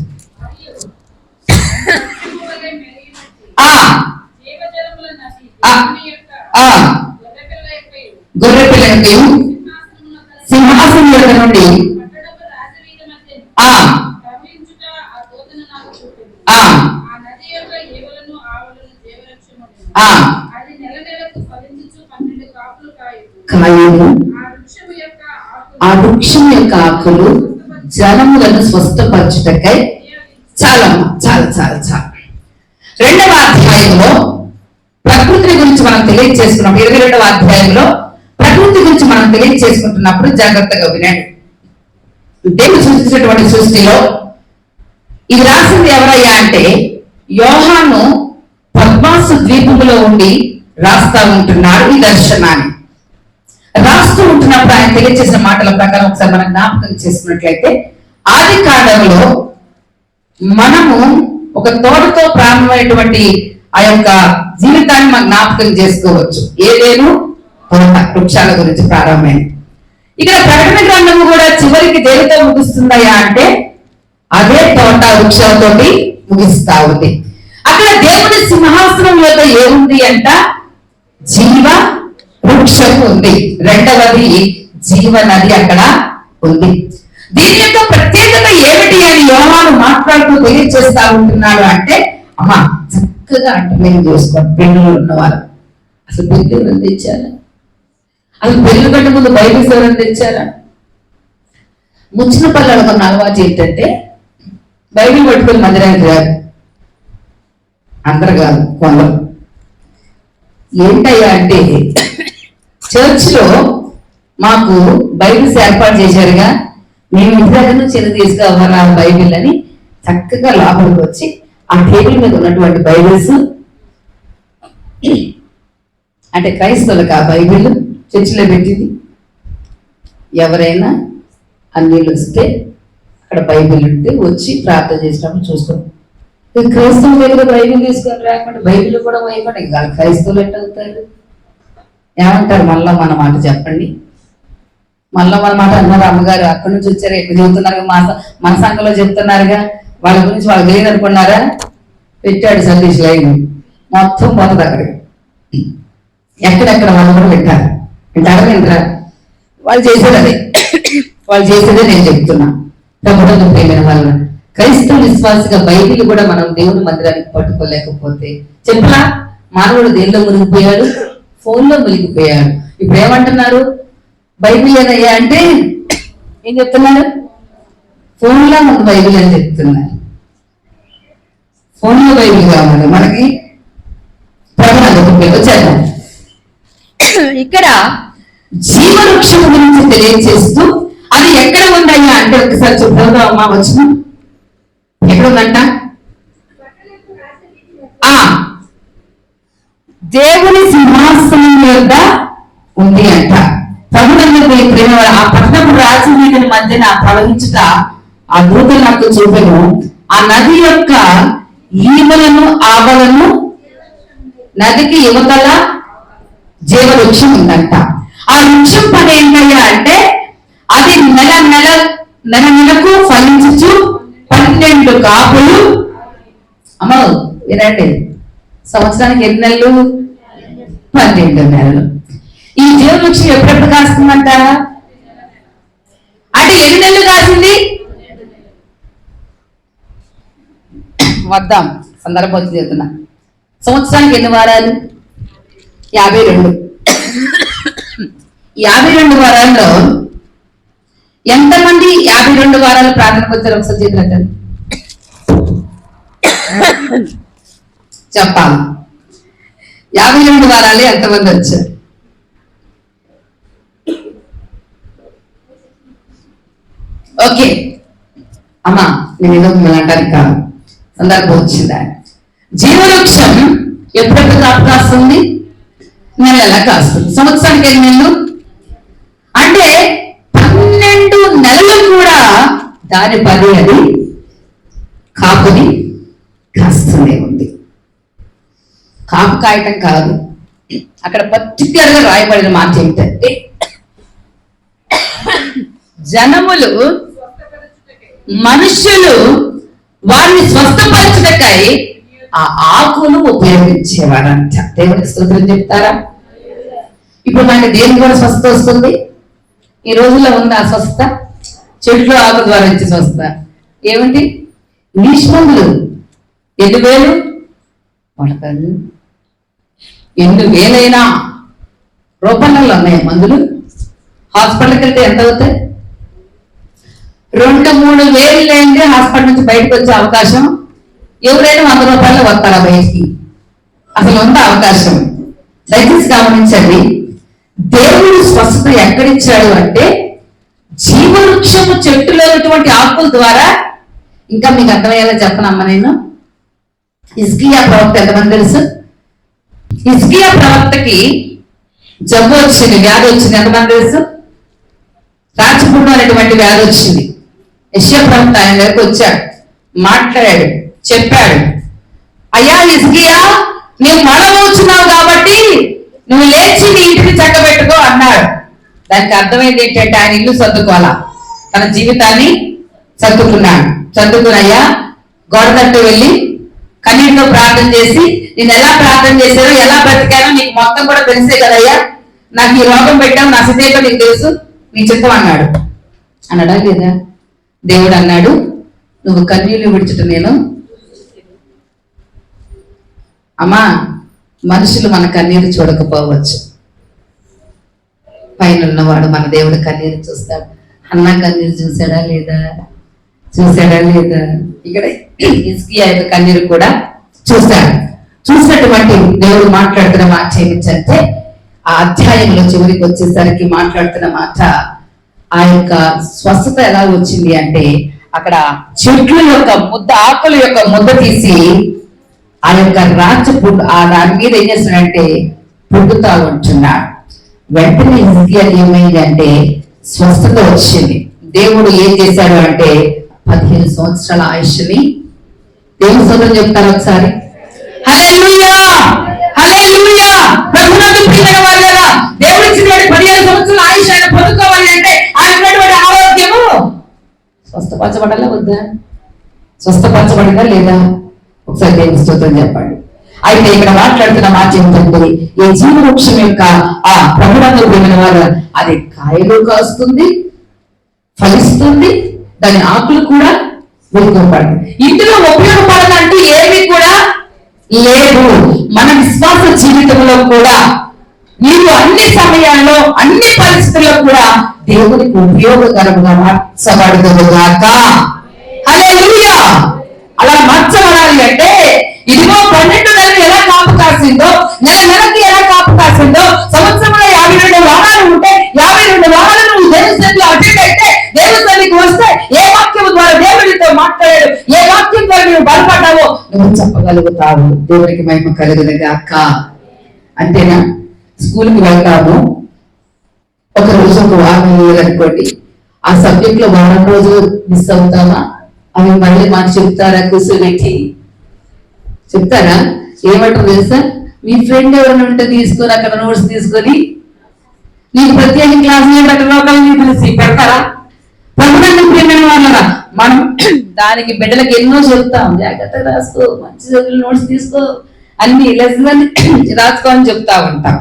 గొర్రె పిల్ల యొక్క సింహాసనం యొక్క నుండి కాయలు, ఆ వృక్షం యొక్క ఆకులు జనములను స్వస్థపరచుటకై చాలా చాలా చాలా చాలా. 2వ అధ్యాయంలో ప్రకృతి గురించి మనం తెలియజేసుకున్నప్పుడు, 22వ అధ్యాయంలో ప్రకృతి గురించి మనం తెలియజేసుకుంటున్నప్పుడు జాగ్రత్తగా వినండి. దేవుడు సృష్టించినటువంటి సృష్టిలో ఇది రాసింది ఎవరయ్యా అంటే యోహాను పద్మాసు ద్వీపంలో ఉండి రాస్తా ఉంటున్నాడు. ఈ దర్శనాన్ని రాస్తూ ఉంటున్నప్పుడు ఆయన తెలియజేసిన మాటల ప్రకారం ఒకసారి మనం జ్ఞాపకం చేసుకున్నట్లయితే, ఆది కాండంలో మనము ఒక తోటతో ప్రారంభమైనటువంటి ఆ యొక్క జీవితాన్ని మనం జ్ఞాపకం చేసుకోవచ్చు. ఏదేను తోట వృక్షాల గురించి ప్రారంభమైంది. ఇక్కడ ప్రకటన గ్రంథము కూడా చివరికి దేనితో ముగుస్తుందయ్యా అంటే అదే తోట వృక్షాలతోటి ముగిస్తా ఉంది. అక్కడ దేవుని సింహాసనం యొక్క ఏముంది అంట? జీవ వృక్షం ఉంది. 2వది జీవ నది అక్కడ ఉంది. దీని యొక్క ప్రత్యేకత ఏమిటి అని యోహాను మాట్లాడుతూ తెలియజేస్తా ఉంటున్నాడు అంటే, అమ్మా చక్కగా అంటే మేము చూసుకోండి, పెళ్ళిళ్ళు ఉన్నవారు అసలు పెళ్లి ఎవరైనా తెచ్చారా? అసలు పెళ్లి కంటే ముందు బైబిల్స్ ఎవరైనా తెచ్చారా? ముచ్చిన పల్లెలు మన అలవాటు ఏంటంటే బైబిల్ పట్టుకుని మందిరానికి రాదు, అందరు కాదు కొందరు. ఏంటయ్యా అంటే చర్చ్ లో మాకు బైబిల్స్ ఏర్పాటు చేశారుగా, మేము ఇంటి దగ్గర నుంచి చిన్న తీసుకురావాలి ఆ బైబిల్ అని చక్కగా లోపలికి వచ్చి ఆ టేబుల్ మీద ఉన్నటువంటి బైబిల్స్ అంటే క్రైస్తవులకు ఆ బైబిల్ చర్చిలో పెట్టింది. ఎవరైనా అన్నీళ్ళు వస్తే అక్కడ బైబిల్ ఉంటే వచ్చి ప్రార్థన చేసినప్పుడు చూసుకోండి. క్రైస్తవుల దగ్గర బైబిల్ తీసుకొని రాకుండా బైబిల్ కూడా పోయకుండా ఇంకా క్రైస్తవులు ఎట్ట అవుతారు? ఏమంటారు? మళ్ళా మన మాట చెప్పండి. మళ్ళా మన మాట అన్నారు అమ్మగారు అక్కడి నుంచి వచ్చారు, ఎక్కడ చెబుతున్నారు, మన సంఘంలో చెప్తున్నారుగా, వాళ్ళ గురించి వాళ్ళకి తెలియదు అనుకున్నారా? పెట్టాడు సతీష్ లైన్ మొత్తం పోతుంది అక్కడికి. ఎక్కడెక్కడ వాళ్ళు కూడా వింటారు. వింటారా? వాళ్ళు చేసేది అదే, వాళ్ళు చేసేదే నేను చెప్తున్నా. ప్రభుత్వం ప్రేమైన వాళ్ళ క్రైస్తవ విశ్వాసగా బైబిల్ కూడా మనం దేవుని మందిరానికి పట్టుకోలేకపోతే చెప్పలా, మానవుడు దేనిలో మునిగిపోయాడు? ఫోన్లో మునిగిపోయాడు. ఇప్పుడు ఏమంటున్నారు? బైబిల్ ఏదయ్యా అంటే ఏం చెప్తున్నారు? ఫోన్లో మన బైబిల్ అని చెప్తున్నారు. ఫోన్లో బైబిల్ కావాలి మనకి. వచ్చేద్దాం. ఇక్కడ జీవవృక్షం గురించి తెలియజేస్తూ అది ఎక్కడ ఉందయ్యా అంటే ఒకసారి చూద్దాం అమ్మా. వచ్చిన ఎక్కడ ఉందంట? దేవుని సింహాసనం మీద ఉంది అంట. ప్రభుత్వం ప్రేమ ఆ పట్టణపు రాజనీతిని మధ్యన ప్రవహించుట ఆ దూత నాకు చూపెను. ఆ నది యొక్క ఈవలను ఆవలను నదికి యువతల జీవవృక్షం ఉందంట. ఆ వృక్షం పని ఏంటయ్యా అంటే అది నెలకు ఫలించు 12 కాపులు. అమ్మ వినండి, సంవత్సరానికి ఎన్ని నెలలు? 12 నెలలు. ఈ జీవవృక్షం ఎప్పుడెప్పుడు కాస్తుందంట అంటే ఎన్ని నెలలు కాసింది? వద్దాం సందర్భం వచ్చి చెప్తున్నా. సంవత్సరానికి ఎన్ని వారాలు? 52. 52 వారాల్లో ఎంతమంది 52 వారాలు ప్రార్థనకు వచ్చారు? ఒకసారి చేతులంటారు చెప్పాలి. 52 వారాలు ఎంతమంది వచ్చారు? ఓకే అమ్మా, నేను ఏదో మిమ్మల్ని అంటానికి కాదు, సందర్భం వచ్చిందా. జీవవృక్షం ఎప్పుడెప్పుడు కాపు కాస్తుంది? నెలలా కాస్తుంది. సంవత్సరానికి ఎన్ని నెలలు అంటే 12 నెలలు కూడా దాని పని అది కాపుని కాస్తూనే ఉంది. కాయటం కాదు. అక్కడ పర్టికులర్ గా రాయబడిన మాట ఏమిటంటే, జనములు మనుషులు వారిని స్వస్థపరచుటకై ఆ ఆకును ఉపయోగించేవారంట. దేవునికి స్తోత్రం చెప్తారా? ఇప్పుడు మనకి దేని ద్వారా స్వస్థత వస్తుంది? ఈ రోజుల్లో ఉంది ఆ స్వస్థత. చెట్లు ఆకు ద్వారా వచ్చే స్వస్థత ఏమిటి? ఇంగ్లీష్ మందులు 5,000 వాడతారు. 8,000 రూపాయలలో ఉన్నాయి మందులు. హాస్పిటల్కి వెళ్తే ఎంత అవుతాయి? 2-3 వేలు లేని హాస్పిటల్ నుంచి బయటకు వచ్చే అవకాశం ఎవరైనా 100 రూపాయలు వస్తారా బయటికి? అసలు ఉందా అవకాశం? దయచేసి గమనించండి. దేవుడు స్వస్థత ఎక్కడిచ్చాడు అంటే జీవవృక్షము చెట్టులో ఉన్నటువంటి ఆకుల ద్వారా. ఇంకా మీకు అర్థమయ్యేలా చెప్పనమ్మా నేను. హిజ్కియా ప్రవక్త ఎంతమంది తెలుసు? హిజ్కియా ప్రవక్తకి జబ్బు వచ్చింది, వ్యాధి వచ్చింది. ఎంతమంది తెలుసు? రాచపుండు అనేటువంటి వ్యాధి వచ్చింది. యెషయా ప్రవక్త ఆయన దగ్గరకు వచ్చాడు, మాట్లాడాడు, చెప్పాడు, అయ్యా హిజ్కియా, నీవు మరణమవుతున్నావు కాబట్టి నువ్వు లేచి నీ ఇంటిని చక్కబెట్టుకో అన్నాడు. దానికి అర్థమైంది ఏంటంటే ఆయన ఇల్లు సర్దుకోవాలా, తన జీవితాన్ని సర్దుకున్నాడు. సర్దుకునయ్యా గోడ తట్టు వెళ్ళి కన్నీటితో ప్రార్థన చేసి, నేను ఎలా ప్రార్థన చేశానో ఎలా బ్రతికానో నీకు మొత్తం కూడా తెలిసే కదయ్యా, నాకు ఈ రోగం పెట్టావు, నా స్థితి నీకు తెలుసు, నీ చిత్తం అన్నాడు. అన్నాడా లేదా? దేవుడు అన్నాడు, నువ్వు కన్నీళ్లు విడిచుట నేను. అమ్మా, మనుషులు మన కన్నీరు చూడకపోవచ్చు, పైన ఉన్నవాడు మన దేవుడు కన్నీరు చూస్తాడు. అన్నా కన్నీరు చూశాడా లేదా? చూశాడా లేదా? ఇక్కడ హిజ్కియా యొక్క కన్నీరు కూడా చూశాడు. చూసినటువంటి దేవుడు మాట్లాడుతున్న మాట ఏమిటంటే, ఆ అధ్యాయంలో చివరికి వచ్చేసరికి మాట్లాడుతున్న మాట, ఆ యొక్క స్వస్థత ఎలా వచ్చింది అంటే, అక్కడ చెట్ల యొక్క ముద్ద, ఆకుల యొక్క ముద్ద తీసి ఆ యొక్క రాచపుండు ఆ దాని మీద ఏం చేస్తున్నాడంటే పుట్టుతా ఉంటున్నాడు. వెంటనే హిజ్కియా ఏమైంది అంటే స్వస్థత వచ్చింది. దేవుడు ఏం చేశాడు అంటే 15 సంవత్సరాల ఆయుష్ని దేవుని స్తోత్రం చెప్తారు ఒకసారి. హల్లెలూయా, హల్లెలూయా. ప్రభువునందు ప్రియమైన వారలారా, దేవుడు ఇచ్చినటువంటి 15 సంవత్సరాల ఆయుష్ ఆయన పొందుకోవాలి అంటే ఆయన ఉన్నటువంటి ఆరోగ్యము స్వస్థపరచబడాలా వద్దా? స్వస్థపరచబడిందా లేదా? ఒకసారి దేవుని స్తోత్రం చెప్పండి. అయితే ఇక్కడ మాట్లాడుతున్న మాట ఏమిటంటే, ఈ జీవవృక్షం యొక్క ఆ ప్రభువునందు ప్రియమైన వారు అది కాయలు కాస్తుంది, ఫలిస్తుంది, దాని ఆకులు కూడా ఉపయోగపడుతుంది. ఇందులో ఉపయోగపడదంటూ ఏమీ కూడా లేదు. మన విశ్వాస జీవితంలో కూడా నీవు అన్ని సమయాల్లో అన్ని పరిస్థితుల్లో కూడా దేవునికి ఉపయోగకరంగా మార్చబడుతుందిగాక. హల్లెలూయా. అలా మార్చబడాలి అంటే ఇదిగో 12 నెలలు ఎలా కాపు కాసిందో, నెలకి ఎలా కాపు కాసిందో, సంవత్సరంలో 52 వారాలు ఉంటే 52 వారాలు నువ్వు దేవుని సన్నిధిలో అటెండ్ అయితే, దేవుని సన్నిధికి వస్తే ఏ వాక్యం ద్వారా దేవుడితో మాట్లాడాడు, ఏ వాక్యం ద్వారా నువ్వు బలపడ్డావో నువ్వు చెప్పగలుగుతావు. దేవునికి మహిమ కలుగునుగాక. అంతేనా? స్కూల్కి వెళ్తాము, ఒక రోజు ఒక వారం అనుకోండి, ఆ సబ్జెక్ట్ లో వారం రోజులు మిస్ అవుతామా? అవి మళ్ళీ మాకు చెప్తారా? కూర్చోబెట్టి చెప్తారా? ఏమంటారు తెలుసా? మీ ఫ్రెండ్ ఎవరైనా ఉంటే తీసుకొని అక్కడ నోట్స్ తీసుకొని నీకు ప్రత్యేక క్లాసులు పెట్టడం తెలిసి పెడతారా? ప్రభువునందు ప్రియమైన వాళ్ళరా, మనం దానికి బిడ్డలకు ఎన్నో చెప్తాం, జాగ్రత్తగా రాసుకో, మంచి చదువులు నోట్స్ తీసుకో, అన్ని లెసన్ రాసుకో అని చెప్తా ఉంటాం.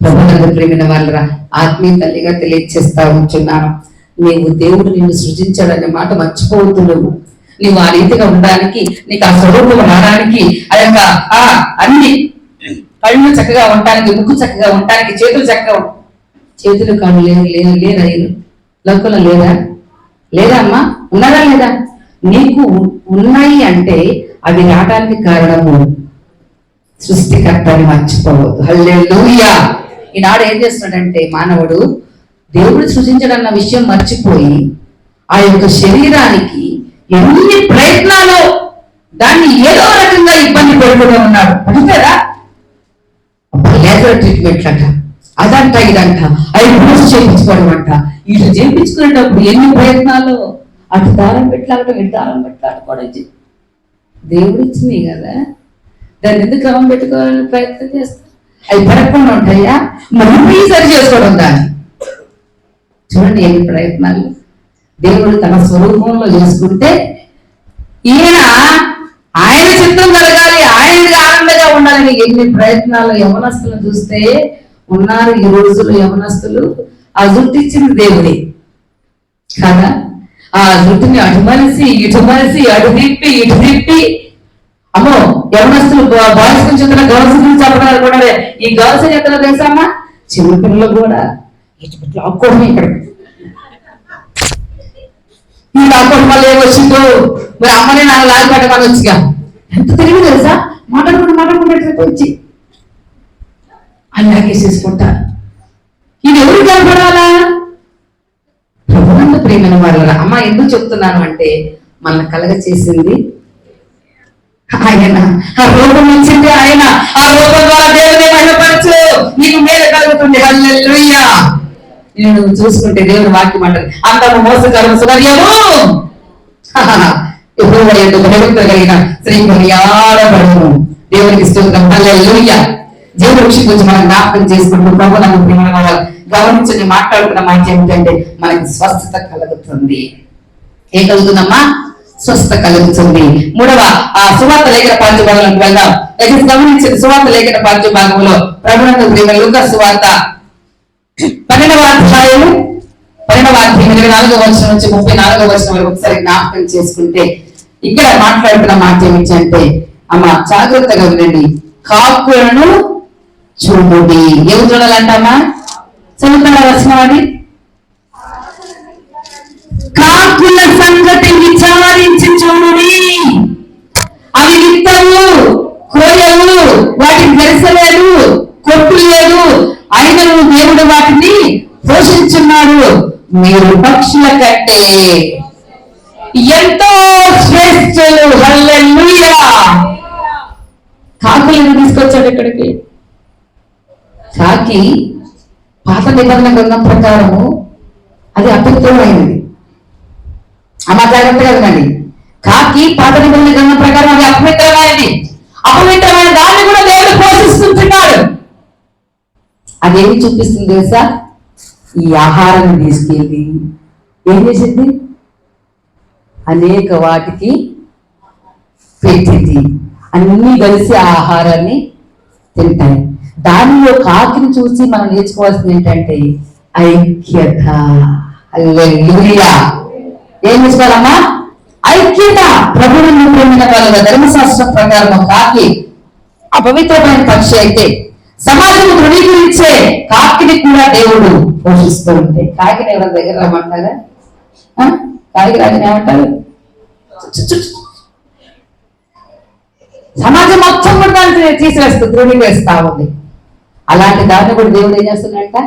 ప్రభువునందు ప్రియమైన వాళ్ళరా, ఆత్మీయ తల్లిగా తెలియజేస్తా ఉంటున్నాను, నీవు దేవుడు నిన్ను సృజించాడనే మాట మర్చిపోవద్దు. నువ్వు ఆ రీతిగా ఉండడానికి, నీకు ఆ స్వరూపం రావడానికి, ఆ యొక్క అన్ని కళ్ళు చక్కగా ఉండటానికి, ముక్కు చక్కగా ఉండటానికి, చేతులు చక్కగా చేతులు కాళ్ళు లేదా లోకంలో లేదా? లేదా అమ్మా? ఉన్నారా లేదా? నీకు ఉన్నాయి అంటే అవి రావడానికి కారణము సృష్టికర్త అని మర్చిపోవద్దు. హల్లెలూయా. ఈనాడు ఏం చేస్తున్నాడంటే మానవుడు దేవుడు సృజించడన్న విషయం మర్చిపోయి ఆ యొక్క శరీరానికి ఎన్ని ప్రయత్నాలు దాన్ని ఏదో రకంగా ఇబ్బంది పెడుతూనే ఉన్నాడు. అడుగుతారా? లేజర్ ట్రీట్మెంట్ అంట, అదంట, ఇదంట, అవి పూజ చేయించుకోవడం అంట. ఇటు చేయించుకునేటప్పుడు ఎన్ని ప్రయత్నాలు, అటు దారం పెట్టాలటం, ఇటు దారం పెట్టాలనుకోవడం. దేవుడు ఇచ్చినాయి కదా, దాన్ని ఎందుకు క్రమం పెట్టుకోవాలని ప్రయత్నం చేస్తారు? అవి పెరగకుండా ఉంటాయా? మనం సరి చేసుకోవడం దాన్ని. చూడండి ఎన్ని ప్రయత్నాలు. దేవుడు తన స్వరూపంలో చేసుకుంటే ఈయన ఆయన చిత్తం కలగాలి, ఆయనగా ఆనందంగా ఉండాలని ఎన్ని ప్రయత్నాలు. యవనస్తులను చూస్తే ఉన్నారు ఈ రోజుల్లో యవనస్తులు. ఆ జుట్టు ఇచ్చింది దేవుడే కదా. ఆ జుట్టుని అటు మనిషి ఇటు మనిషి, అటు తిప్పి ఇటు తిప్పి. అమ్మో యవనస్తులు బాయ్స్ గురించి చెప్తున్నా, గర్ల్స్ గురించి చెప్పడానికి కూడా ఈ గర్ల్స్ ఏం చెప్తున్నా తెలుసమ్మా, చిన్నపిల్లలు కూడా ఇటు లాక్కోవడం ఇక్కడ ఈ లాక్కోవడం వల్ల ఏమొచ్చిందో మరి అమ్మనే నాకు లాగపడమని వచ్చిగా. ఎంత తెలివి తెలుసా, మాట్లాడుకుంటే వచ్చి అలాగే చేసుకుంటారు. ఇది ఎవరు కనపడాలా? ప్రభునందు ప్రియమైన వాళ్ళ అమ్మ. ఎందుకు చెప్తున్నాను అంటే మన కలగ చేసింది ఆయన, ఆ రూపం ఇచ్చింది ఆయన. ఆ రూపం ద్వారా దేవుని మహిమపరచు, నీకు మేలు కలుగుతుంది. హల్లెలూయా. నేను చూసుకుంటే దేవుని వాక్యం అంటారు, అందము మోసకరము సువర్యము యెహోవా యందు భయభక్తులు కలిగిన స్త్రీ కొనియాడబడును. దేవునికి స్తోత్రం. హల్లెలూయా. దేవుడి విషయం గురించి మనం జ్ఞాపకం చేసుకుంటూ ప్రభు నన్ను ప్రియమైన వాళ్ళు గమనించి మాట్లాడుకున్న మాట ఏమిటంటే మనకి స్వస్థత కలుగుతుంది. ఏం కలుగుతుందమ్మా? స్వస్థత కలుగుతుంది. మూడవ ఆ సువార్త లేఖన పాఠ్యభాగంలోకి వెళ్దాం. దయచేసి గమనించండి. సువార్త లేఖన పాఠ్యభాగంలో ప్రభునందు ప్రియమైన లూకా సువార్త 12వ అధ్యాయం 24వ వచనం నుంచి 34వ వచనం వరకు ఒకసారి జ్ఞాపకం చేసుకుంటే ఇక్కడ మాట్లాడుతున్న మాట ఏమిటంటే అమ్మ జాగ్రత్తగా వినండి. కాకులను చూడండి. ఏం చూడాలంటామా? చదువుతారా వచనం అది? కాకుల సంగతి విచారించి చూడుడి, అవి విత్తవు కోయలు, వాటికి గెలిసలేదు, కొట్టు లేదు, అయినను దేవుడు వాటిని పోషించున్నాడు. మీరు పక్షుల కంటే ఎంతో శ్రేష్ఠులు. హల్లెలూయా. కాకులను తీసుకొచ్చాడు ఇక్కడికి. కాకి పాత నిబంధన గ్రంథం ప్రకారము అది అపవిత్రమైనది. అమ్మ జాగ్రత్తగా వినండి. కాకి పాత నిబంధన గ్రంథం ప్రకారం అది అపవిత్రమైనది. అపవిత్రమైన దాన్ని కూడా దేవుడు పోషిస్తుంటున్నాడు. అదేమి చూపిస్తుంది తెలుసా? ఈ ఆహారాన్ని తీసుకెళ్ళి ఏం చేసింది? అనేక వాటికి పెట్టింది. అన్ని కలిసి ఆ ఆహారాన్ని తింటాయి. దానిలో కాకిని చూసి మనం నేర్చుకోవాల్సింది ఏంటంటే ఐక్యత. హల్లెలూయా. ఏం నేర్చుకోవాలమ్మా? ఐక్యత. ప్రభువుని ప్రేమిన వాళ్ళ ధర్మశాస్త్రం ప్రకారం కాకి అపవిత్రమైన పక్షి అయితే సమాజం ధృవీకరించే కాకిని కూడా దేవుడు పోషిస్తూ ఉంటే కాకిని ఎవరి దగ్గర రమ్మంటారా? కాకి రాజుని ఏమంటారు? సమాజం మొత్తం కూడా దాన్ని తీసివేస్తూ ధృవీకరిస్తా ఉంది. అలాంటి దాన్ని కూడా దేవుడు ఏం చేస్తున్నాడంట?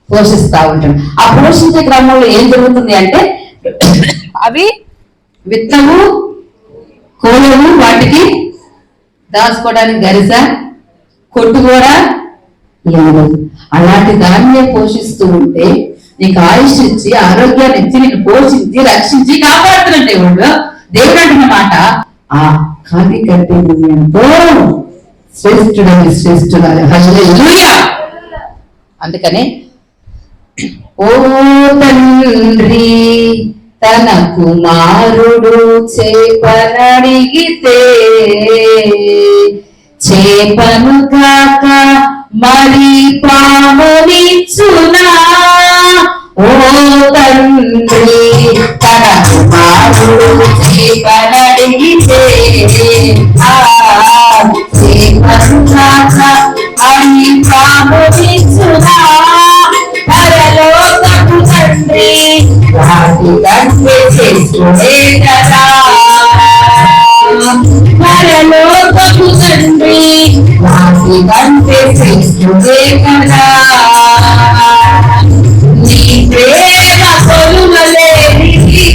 పోషిస్తా ఉంటాడు. ఆ పోషించే క్రమంలో ఏం జరుగుతుంది అంటే అవి విత్తము కోయము, వాటికి దాచుకోవడానికి గరిస కొట్టు కూడా లేదు. అలాంటి దాన్నే పోషిస్తూ ఉంటే నీకు ఆయుష్ ఇచ్చి ఆరోగ్యాన్ని ఇచ్చి నిన్ను పోషించి రక్షించి కాపాడుతున్న దేవుడు. దేవుడు అంటున్న మాట ఆ కాకి కంటే నువ్వు ఎంతో శ్రేష్ఠుడాలి. హల్లెలూయా. అందుకనే ఓ తండ్రి తన కుమారుడు చేపనడిగితే చేపను కాక మరి పామునిచ్చునా? ఓ తండ్రి తన కుమారుడు చేపనడిగితే చేపను కాక మరి పామునిచ్చునా? పరలోకపు తండ్రి వాటి కంటే చేసుకునే కదా. పరలోకపు తండ్రి వాటి కంటే చేసుకునే కదా. నీ ప్రేమ కొలువలేనిది,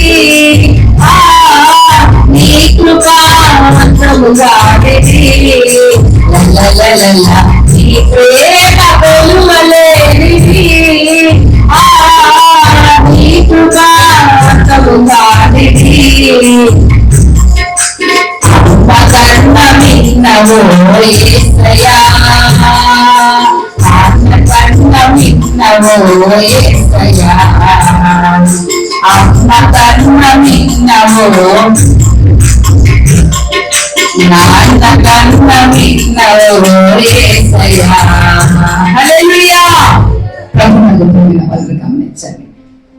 నీ కృపావంతముగానిది. నీ ప్రేమ కొలువలేనిది, నీ కృపావంతముగానిది. యేసయ్యా అన్న కన్న మిన్నవో యేసయ్యా అన్న కన్న మిన్నవో నాన్న కన్న మిన్నవో యేసయ్యా హల్లెలూయా ప్రభువును పొందిన వాళ్ళు గమనించండి.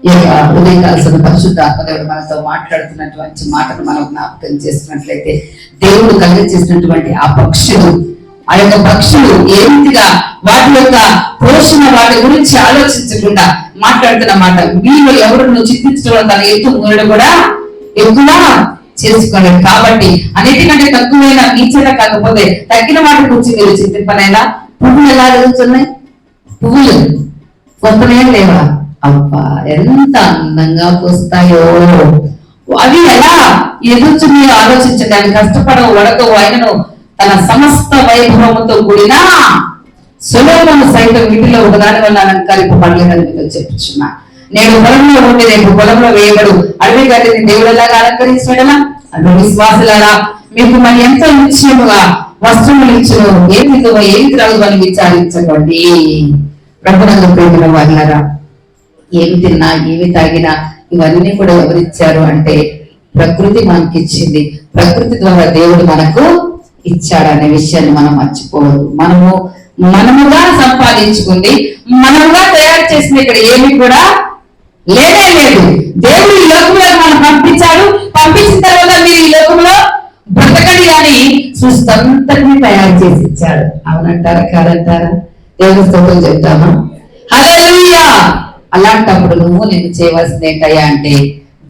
ఈ యొక్క ఉదయకాల పరిశుద్ధాత్మ దేవుడు మనతో మాట్లాడుతున్నటువంటి మాటను మనం జ్ఞాపకం చేస్తున్నట్లయితే దేవుడు కలిగించేసినటువంటి ఆ పక్షులు ఏ రీతిగా వాటి యొక్క పోషణ వాటి గురించి ఆలోచించకుండా మాట్లాడుతున్న మాట వీళ్ళు ఎవరు చింతించడం తన ఎత్తు మూడు కూడా ఎక్కువ చేసుకోలేదు. కాబట్టి అన్నిటికంటే తక్కువైన నీచట కాకపోతే తగ్గిన వాటి గురించి మీరు చింతింపనైనా పువ్వులు ఎలా ఎదుగుతున్నాయి, పువ్వులు కొత్తనే లేవా, అబ్బా ఎంత అందంగా పూస్తాయో, అవి ఎలా ఎదుగుతున్నాయో ఆలోచించండి. అవి కష్టపడవు వడకవు, ఆయనను తన సమస్త వైభవంతో కూడిన సొలొమోను సైతం వీటిలో ఒకదాని వల్ల అలంకరింపబడలేదని మీతో చెప్పుచున్నా. నేను పొలంలో ఉండి రేపు పొలంలో వేయబడు అడవి గడ్డిని దేవుడు ఎలాగా అలంకరించడమా అటు విశ్వాసులారా మీకు మరి ఎంత నిశ్చయముగా వస్త్రములు ఇచ్చును ఏమితో ఏమి రాదు అని విచారించకండి. ప్రభునందు ప్రేమిన వాళ్ళరా, ఏమి తిన్నా ఏమి తాగినా ఇవన్నీ కూడా ఎవరిచ్చారు అంటే ప్రకృతి మనకి ఇచ్చింది. ప్రకృతి ద్వారా దేవుడు మనకు ఇచ్చాడనే విషయాన్ని మనం మర్చిపోవద్దు. మనముగా సంపాదించుకుంది, మనముగా తయారు చేసిన ఇక్కడ ఏమి కూడా లేనే లేదు. దేవుడు ఈ లోకంలో మనం పంపించాడు. పంపించిన తర్వాత మీరు ఈ లోకంలో బ్రతకండి అని సృష్టి తయారు చేసి ఇచ్చాడు. అవునంటారా కాదంటారా? దేవుని స్తోత్రం చెప్తామా? హల్లెలూయా. అలాంటప్పుడు నేను చేయవలసింది ఏంటయ్యా అంటే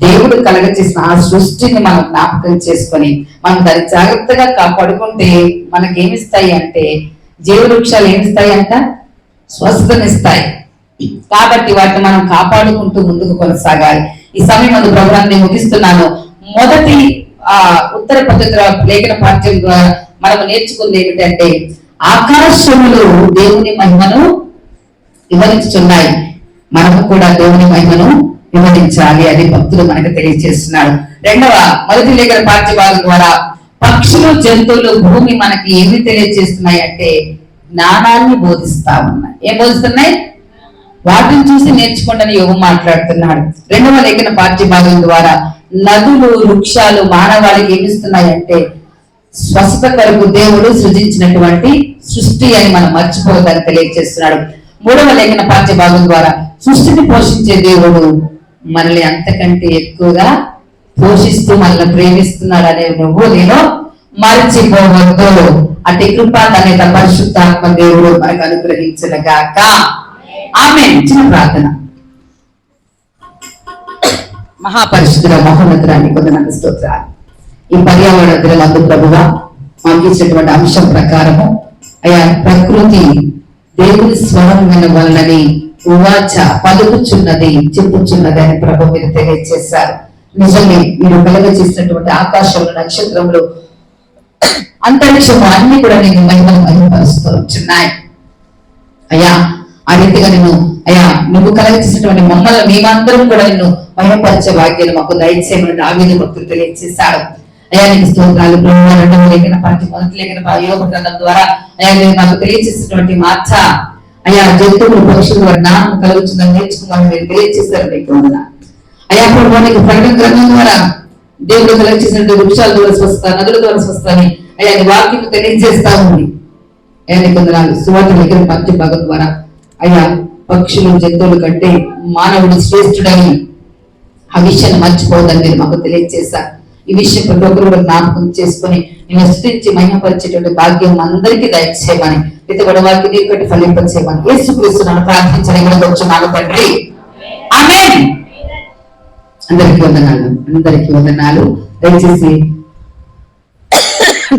దేవుడు కలగచేసిన ఆ సృష్టిని మనం జ్ఞాపకం చేసుకొని మనం దాన్ని జాగ్రత్తగా కాపాడుకుంటే మనకేమిస్తాయి అంటే జీవవృక్షాలు ఏమిస్తాయి అంట, స్వస్థతనిస్తాయి. కాబట్టి వాటిని మనం కాపాడుకుంటూ ముందుకు కొనసాగాలి. ఈ సమయం ముందు ప్రోగ్రాం నేను ముగిస్తున్నాను. మొదటి ఉత్తర పద్ధతి లేఖన పాఠ్యం ద్వారా మనం నేర్చుకుంది ఏమిటంటే ఆకాశములు దేవుని మహిమను వివరించుతున్నాయి. మనము కూడా దేవుని మహిమను వివరించాలి అని భక్తులు మనకు తెలియజేస్తున్నారు. మొదటి లేఖన పాఠ్య భాగం ద్వారా పక్షులు జంతువులు భూమి మనకి ఏమి తెలియజేస్తున్నాయి అంటే జ్ఞానాన్ని బోధిస్తా ఉన్నాయి. ఏం బోధిస్తున్నాయి? వాటిని చూసి నేర్చుకోండి అని యోగం మాట్లాడుతున్నాడు. రెండవ లేఖన పాఠ్య భాగం ద్వారా నదులు వృక్షాలు మానవాళికి ఏమిస్తున్నాయి అంటే స్వస్థత కొరకు దేవుడు సృజించినటువంటి సృష్టి అని మనం మర్చిపోవద్దని తెలియజేస్తున్నాడు. మూడవ లేఖన పాఠ్య భాగం ద్వారా సృష్టిని పోషించే దేవుడు మనల్ని అంతకంటే ఎక్కువగా పోషిస్తూ మనల్ని ప్రేమిస్తున్నాడు అనే నువ్వు నేను మర్చిపోవద్దు. అటు కృప అనే పరిశుద్ధాత్మ దేవుడు మనకు అనుగ్రహించగాక. ఆమేన్. చిన్న ప్రార్థన. మహాపరిశుద్ధుల మహోన్నతురానికి వందనాలు స్తోత్రాలు. ఈ పర్యావరణ దినమందు ప్రభువా మాకు ఇచ్చినటువంటి అంశం ప్రకారము అయా ప్రకృతి దేవుని స్వరం వినవలనని ఉవాచ పలుకుచున్నది చెప్పుచున్నది అని ప్రభు మీరు తెలియజేశారు. నిజమే మీరు కలుగ చేసినటువంటి ఆకాశంలో నక్షత్రములు అంతరిక్షము అన్ని కూడా నేను మహిమపరుస్తూ ఉంటున్నాయి అయ్యా. ఆ రీతిగా నేను అయ్యా నువ్వు కలగ చేసినటువంటి మమ్మల్ని మేమందరం కూడా నిన్ను మహిమపరిచే వాక్యాలు మాకు దయచేయమని దావీదు భక్తులు తెలియజేశారు. అయ్యా నీకు స్తోత్రాలు. రెండవ లేఖన పాఠ్య మొదటి లేఖన యోగ గ్రంథం ద్వారా అయ్యా నేను నాకు తెలియజేసినటువంటి మాట అయ్యా జంతువులు పక్షుల ద్వారా జ్ఞానం కలుగుతుందని నేర్చుకున్నాను మీరు తెలియజేశారు. నీకు అయ్యా ప్రభు నీకు ప్రకటన గ్రంథం ద్వారా దేవుడు కలగచేసినటువంటి వృక్షాల ద్వారా స్వస్థ నదుల ద్వారా స్వస్థ అని అయ్యా నీ వాక్యం తెలియజేస్తా ఉంది. అయ్యా నీకు వందనాలు. సువార్త లేఖన పాఠ్య భాగం ద్వారా అయ్యా పక్షులు జంతువుల కంటే మానవుడు శ్రేష్ఠుడని ఆ విషయాన్ని మర్చిపోవద్దని మీరు మాకు తెలియజేశారు. ఈ విషయం ప్రతి ఒక్కరు కూడా జ్ఞాపకం చేసుకుని నేను స్తుతించి మహిమపరిచేటువంటి భాగ్యం అందరికీ దయచేయమని ఇతడు వారికి నీరు కట్టి ఫలింపచేయమని యేసుక్రీస్తును ప్రార్థించడానికి తండ్రి. ఆమేన్. అందరికీ వందనాలు. అందరికీ వందనాలు. దయచేసి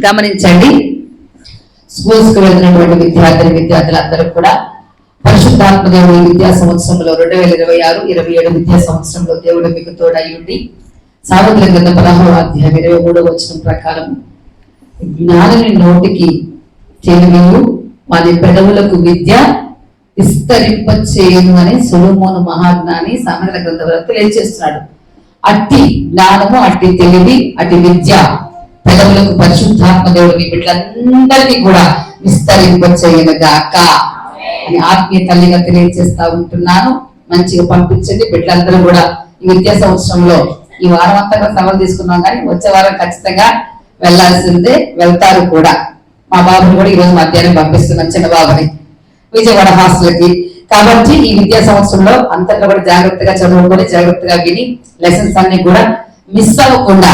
గమనించండి. స్కూల్స్ కు వెళ్తున్నటువంటి విద్యార్థులందరూ కూడా పరిశుద్ధాత్మ దేవుడి విద్యా సంవత్సరంలో 2026-27 విద్యా సంవత్సరంలో దేవుడు మీకు తోడయ్యుండి సామెతల గ్రంథం 16వ అధ్యాయం 23వ వచనం ప్రకారం జ్ఞానుని నోటికి తెలివియు వారి పెదవులకు విద్య విస్తరింపచేయును అని సొలొమోను మహాజ్ఞాని సామెతల గ్రంథంలో తెలియజేస్తున్నాడు. అట్టి జ్ఞానము, అట్టి తెలివి, అట్టి విద్య పెదవులకు పరిశుద్ధాత్మ దేవుడు మీ బిడ్డలందరికీ కూడా విస్తరింపచేయనుగాక అని ఆత్మీయ తల్లిగా తెలియజేస్తా ఉంటున్నాను. మంచిగా పంపించండి. బిడ్డలందరూ కూడా ఈ విద్యా సంవత్సరంలో ఈ వారం అంతా కూడా సెలవు తీసుకున్నాం, కానీ వచ్చే వారం ఖచ్చితంగా వెళ్లాల్సిందే, వెళ్తారు కూడా. మా బాబుని కూడా ఈరోజు మధ్యాహ్నం పంపిస్తున్నాం, చిన్న బాబుని విజయవాడ హాస్టల్కి. కాబట్టి ఈ విద్యా సంవత్సరంలో అంతట్లో కూడా జాగ్రత్తగా చదువుకొని జాగ్రత్తగా విని లెసన్స్ అన్ని కూడా మిస్ అవ్వకుండా,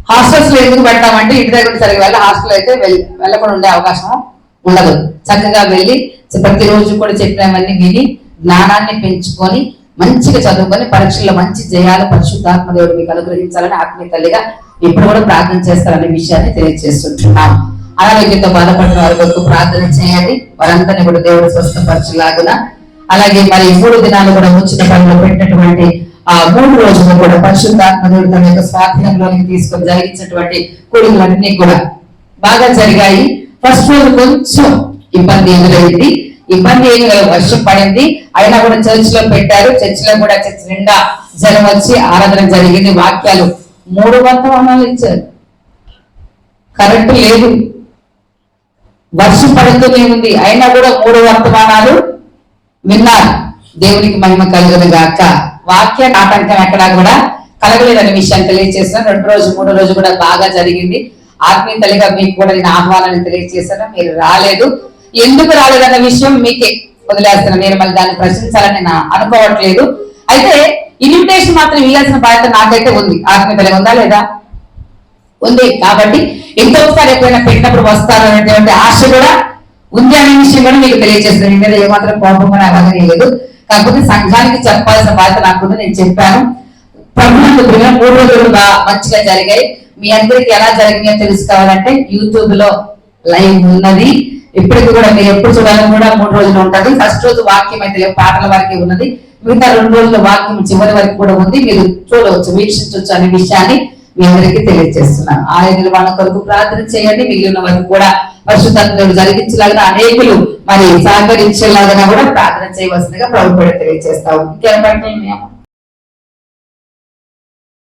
హాస్టల్స్ లో ఎందుకు పెట్టామంటే ఇంటి దగ్గర సరిగ్గా వెళ్ళి హాస్టల్ అయితే వెళ్ళకుండా ఉండే అవకాశం ఉండదు. చక్కగా వెళ్ళి ప్రతిరోజు కూడా చెప్పినవన్నీ విని జ్ఞానాన్ని పెంచుకొని మంచిగా చదువుకొని పరీక్షల్లో మంచి జయాలు పరిశుద్ధాత్మ దేవుడు మీకు అనుగ్రహించాలని ఆత్మీయ తల్లిగా ఇప్పుడు కూడా ప్రార్థన చేస్తారనే విషయాన్ని తెలియజేస్తుంటున్నాం. అనారోగ్యంతో బాధపడిన వారి వరకు ప్రార్థన చేయండి, వారందరినీ కూడా దేవుడు స్వస్థపరచులాగున. అలాగే మరి 3 దినాలు కూడా ముచ్చిన పనిలో పెట్టినటువంటి ఆ 3 రోజులు కూడా పరిశుద్ధాత్మ దేవుడు తన యొక్క స్వాధీనంలోనికి తీసుకొని జరిగించినటువంటి కూడికలన్నీ కూడా బాగా జరిగాయి. ఫస్ట్ రోజు కొంచెం ఇబ్బంది ఎదురైంది, వర్షం పడింది, అయినా కూడా చర్చ్ లో పెట్టారు. చర్చ్ లో కూడా చర్చ్ నిండా జనం వచ్చి ఆరాధన జరిగింది. వాక్యాలు 300 వనాలు ఇచ్చారు. కరెంటు లేదు, వర్షం పడుతూనే ఉంది, అయినా కూడా 3 వర్తమానాలు విన్నారు. దేవునికి మహిమ కలుగును గాక. వాక్య ఆటంకం ఎక్కడా కూడా కలగలేదనే విషయాన్ని తెలియజేస్తాను. 2 రోజు 3 రోజు కూడా బాగా జరిగింది. ఆత్మీయ తల్లిగా మీకు కూడా నేను ఆహ్వానాన్ని తెలియజేశాను, మీరు రాలేదు. ఎందుకు రాలేదన్న విషయం మీకే వదిలేస్తాను, నేను మళ్ళీ దాన్ని ప్రశ్నించాలని నేను అనుకోవట్లేదు. అయితే ఇన్విటేషన్ మాత్రం ఇవ్వాల్సిన బాధ్యత నాకైతే ఉంది. ఆత్మీయ తల్లిగా ఉందా లేదా? ఉంది. కాబట్టి ఇంకొకసారి ఎప్పుడైనా పెట్టినప్పుడు వస్తారు అనేటువంటి ఆశ కూడా ఉంది అనే విషయం కూడా మీకు తెలియజేస్తాను. మీ మీద ఏమాత్రం కోపం కూడా అలాగే లేదు. కాకపోతే సంఘానికి చెప్పాల్సిన బాధ్యత నాకుంది, నేను చెప్పాను. ప్రభుత్వం 3 రోజులు మంచిగా జరిగాయి. మీ అందరికి ఎలా జరిగినాయో తెలుసుకోవాలంటే యూట్యూబ్ లో లైవ్ ఉన్నది. ఇప్పటికి కూడా మీరు ఎప్పుడు చూడాలని కూడా 3 రోజులు ఉంటుంది. ఫస్ట్ రోజు వాక్యం అయితే పాటల వరకే ఉన్నది, మిగతా 2 రోజుల వాక్యం చివరి వరకు కూడా ఉంది. మీరు చూడవచ్చు, వీక్షించవచ్చు అనే విషయాన్ని మీ అందరికీ తెలియజేస్తున్నాను. ఆయన వాళ్ళ కొరకు ప్రార్థన చేయండి. మిగిలిన వరకు కూడా పరిశుద్ధాత్మ జరిగించలాగా అనేకులు మరి సహకరించేలాగా కూడా ప్రార్థన చేయవలసిందిగా ప్రభుత్వం తెలియజేస్తాము. ఇంకేమైనా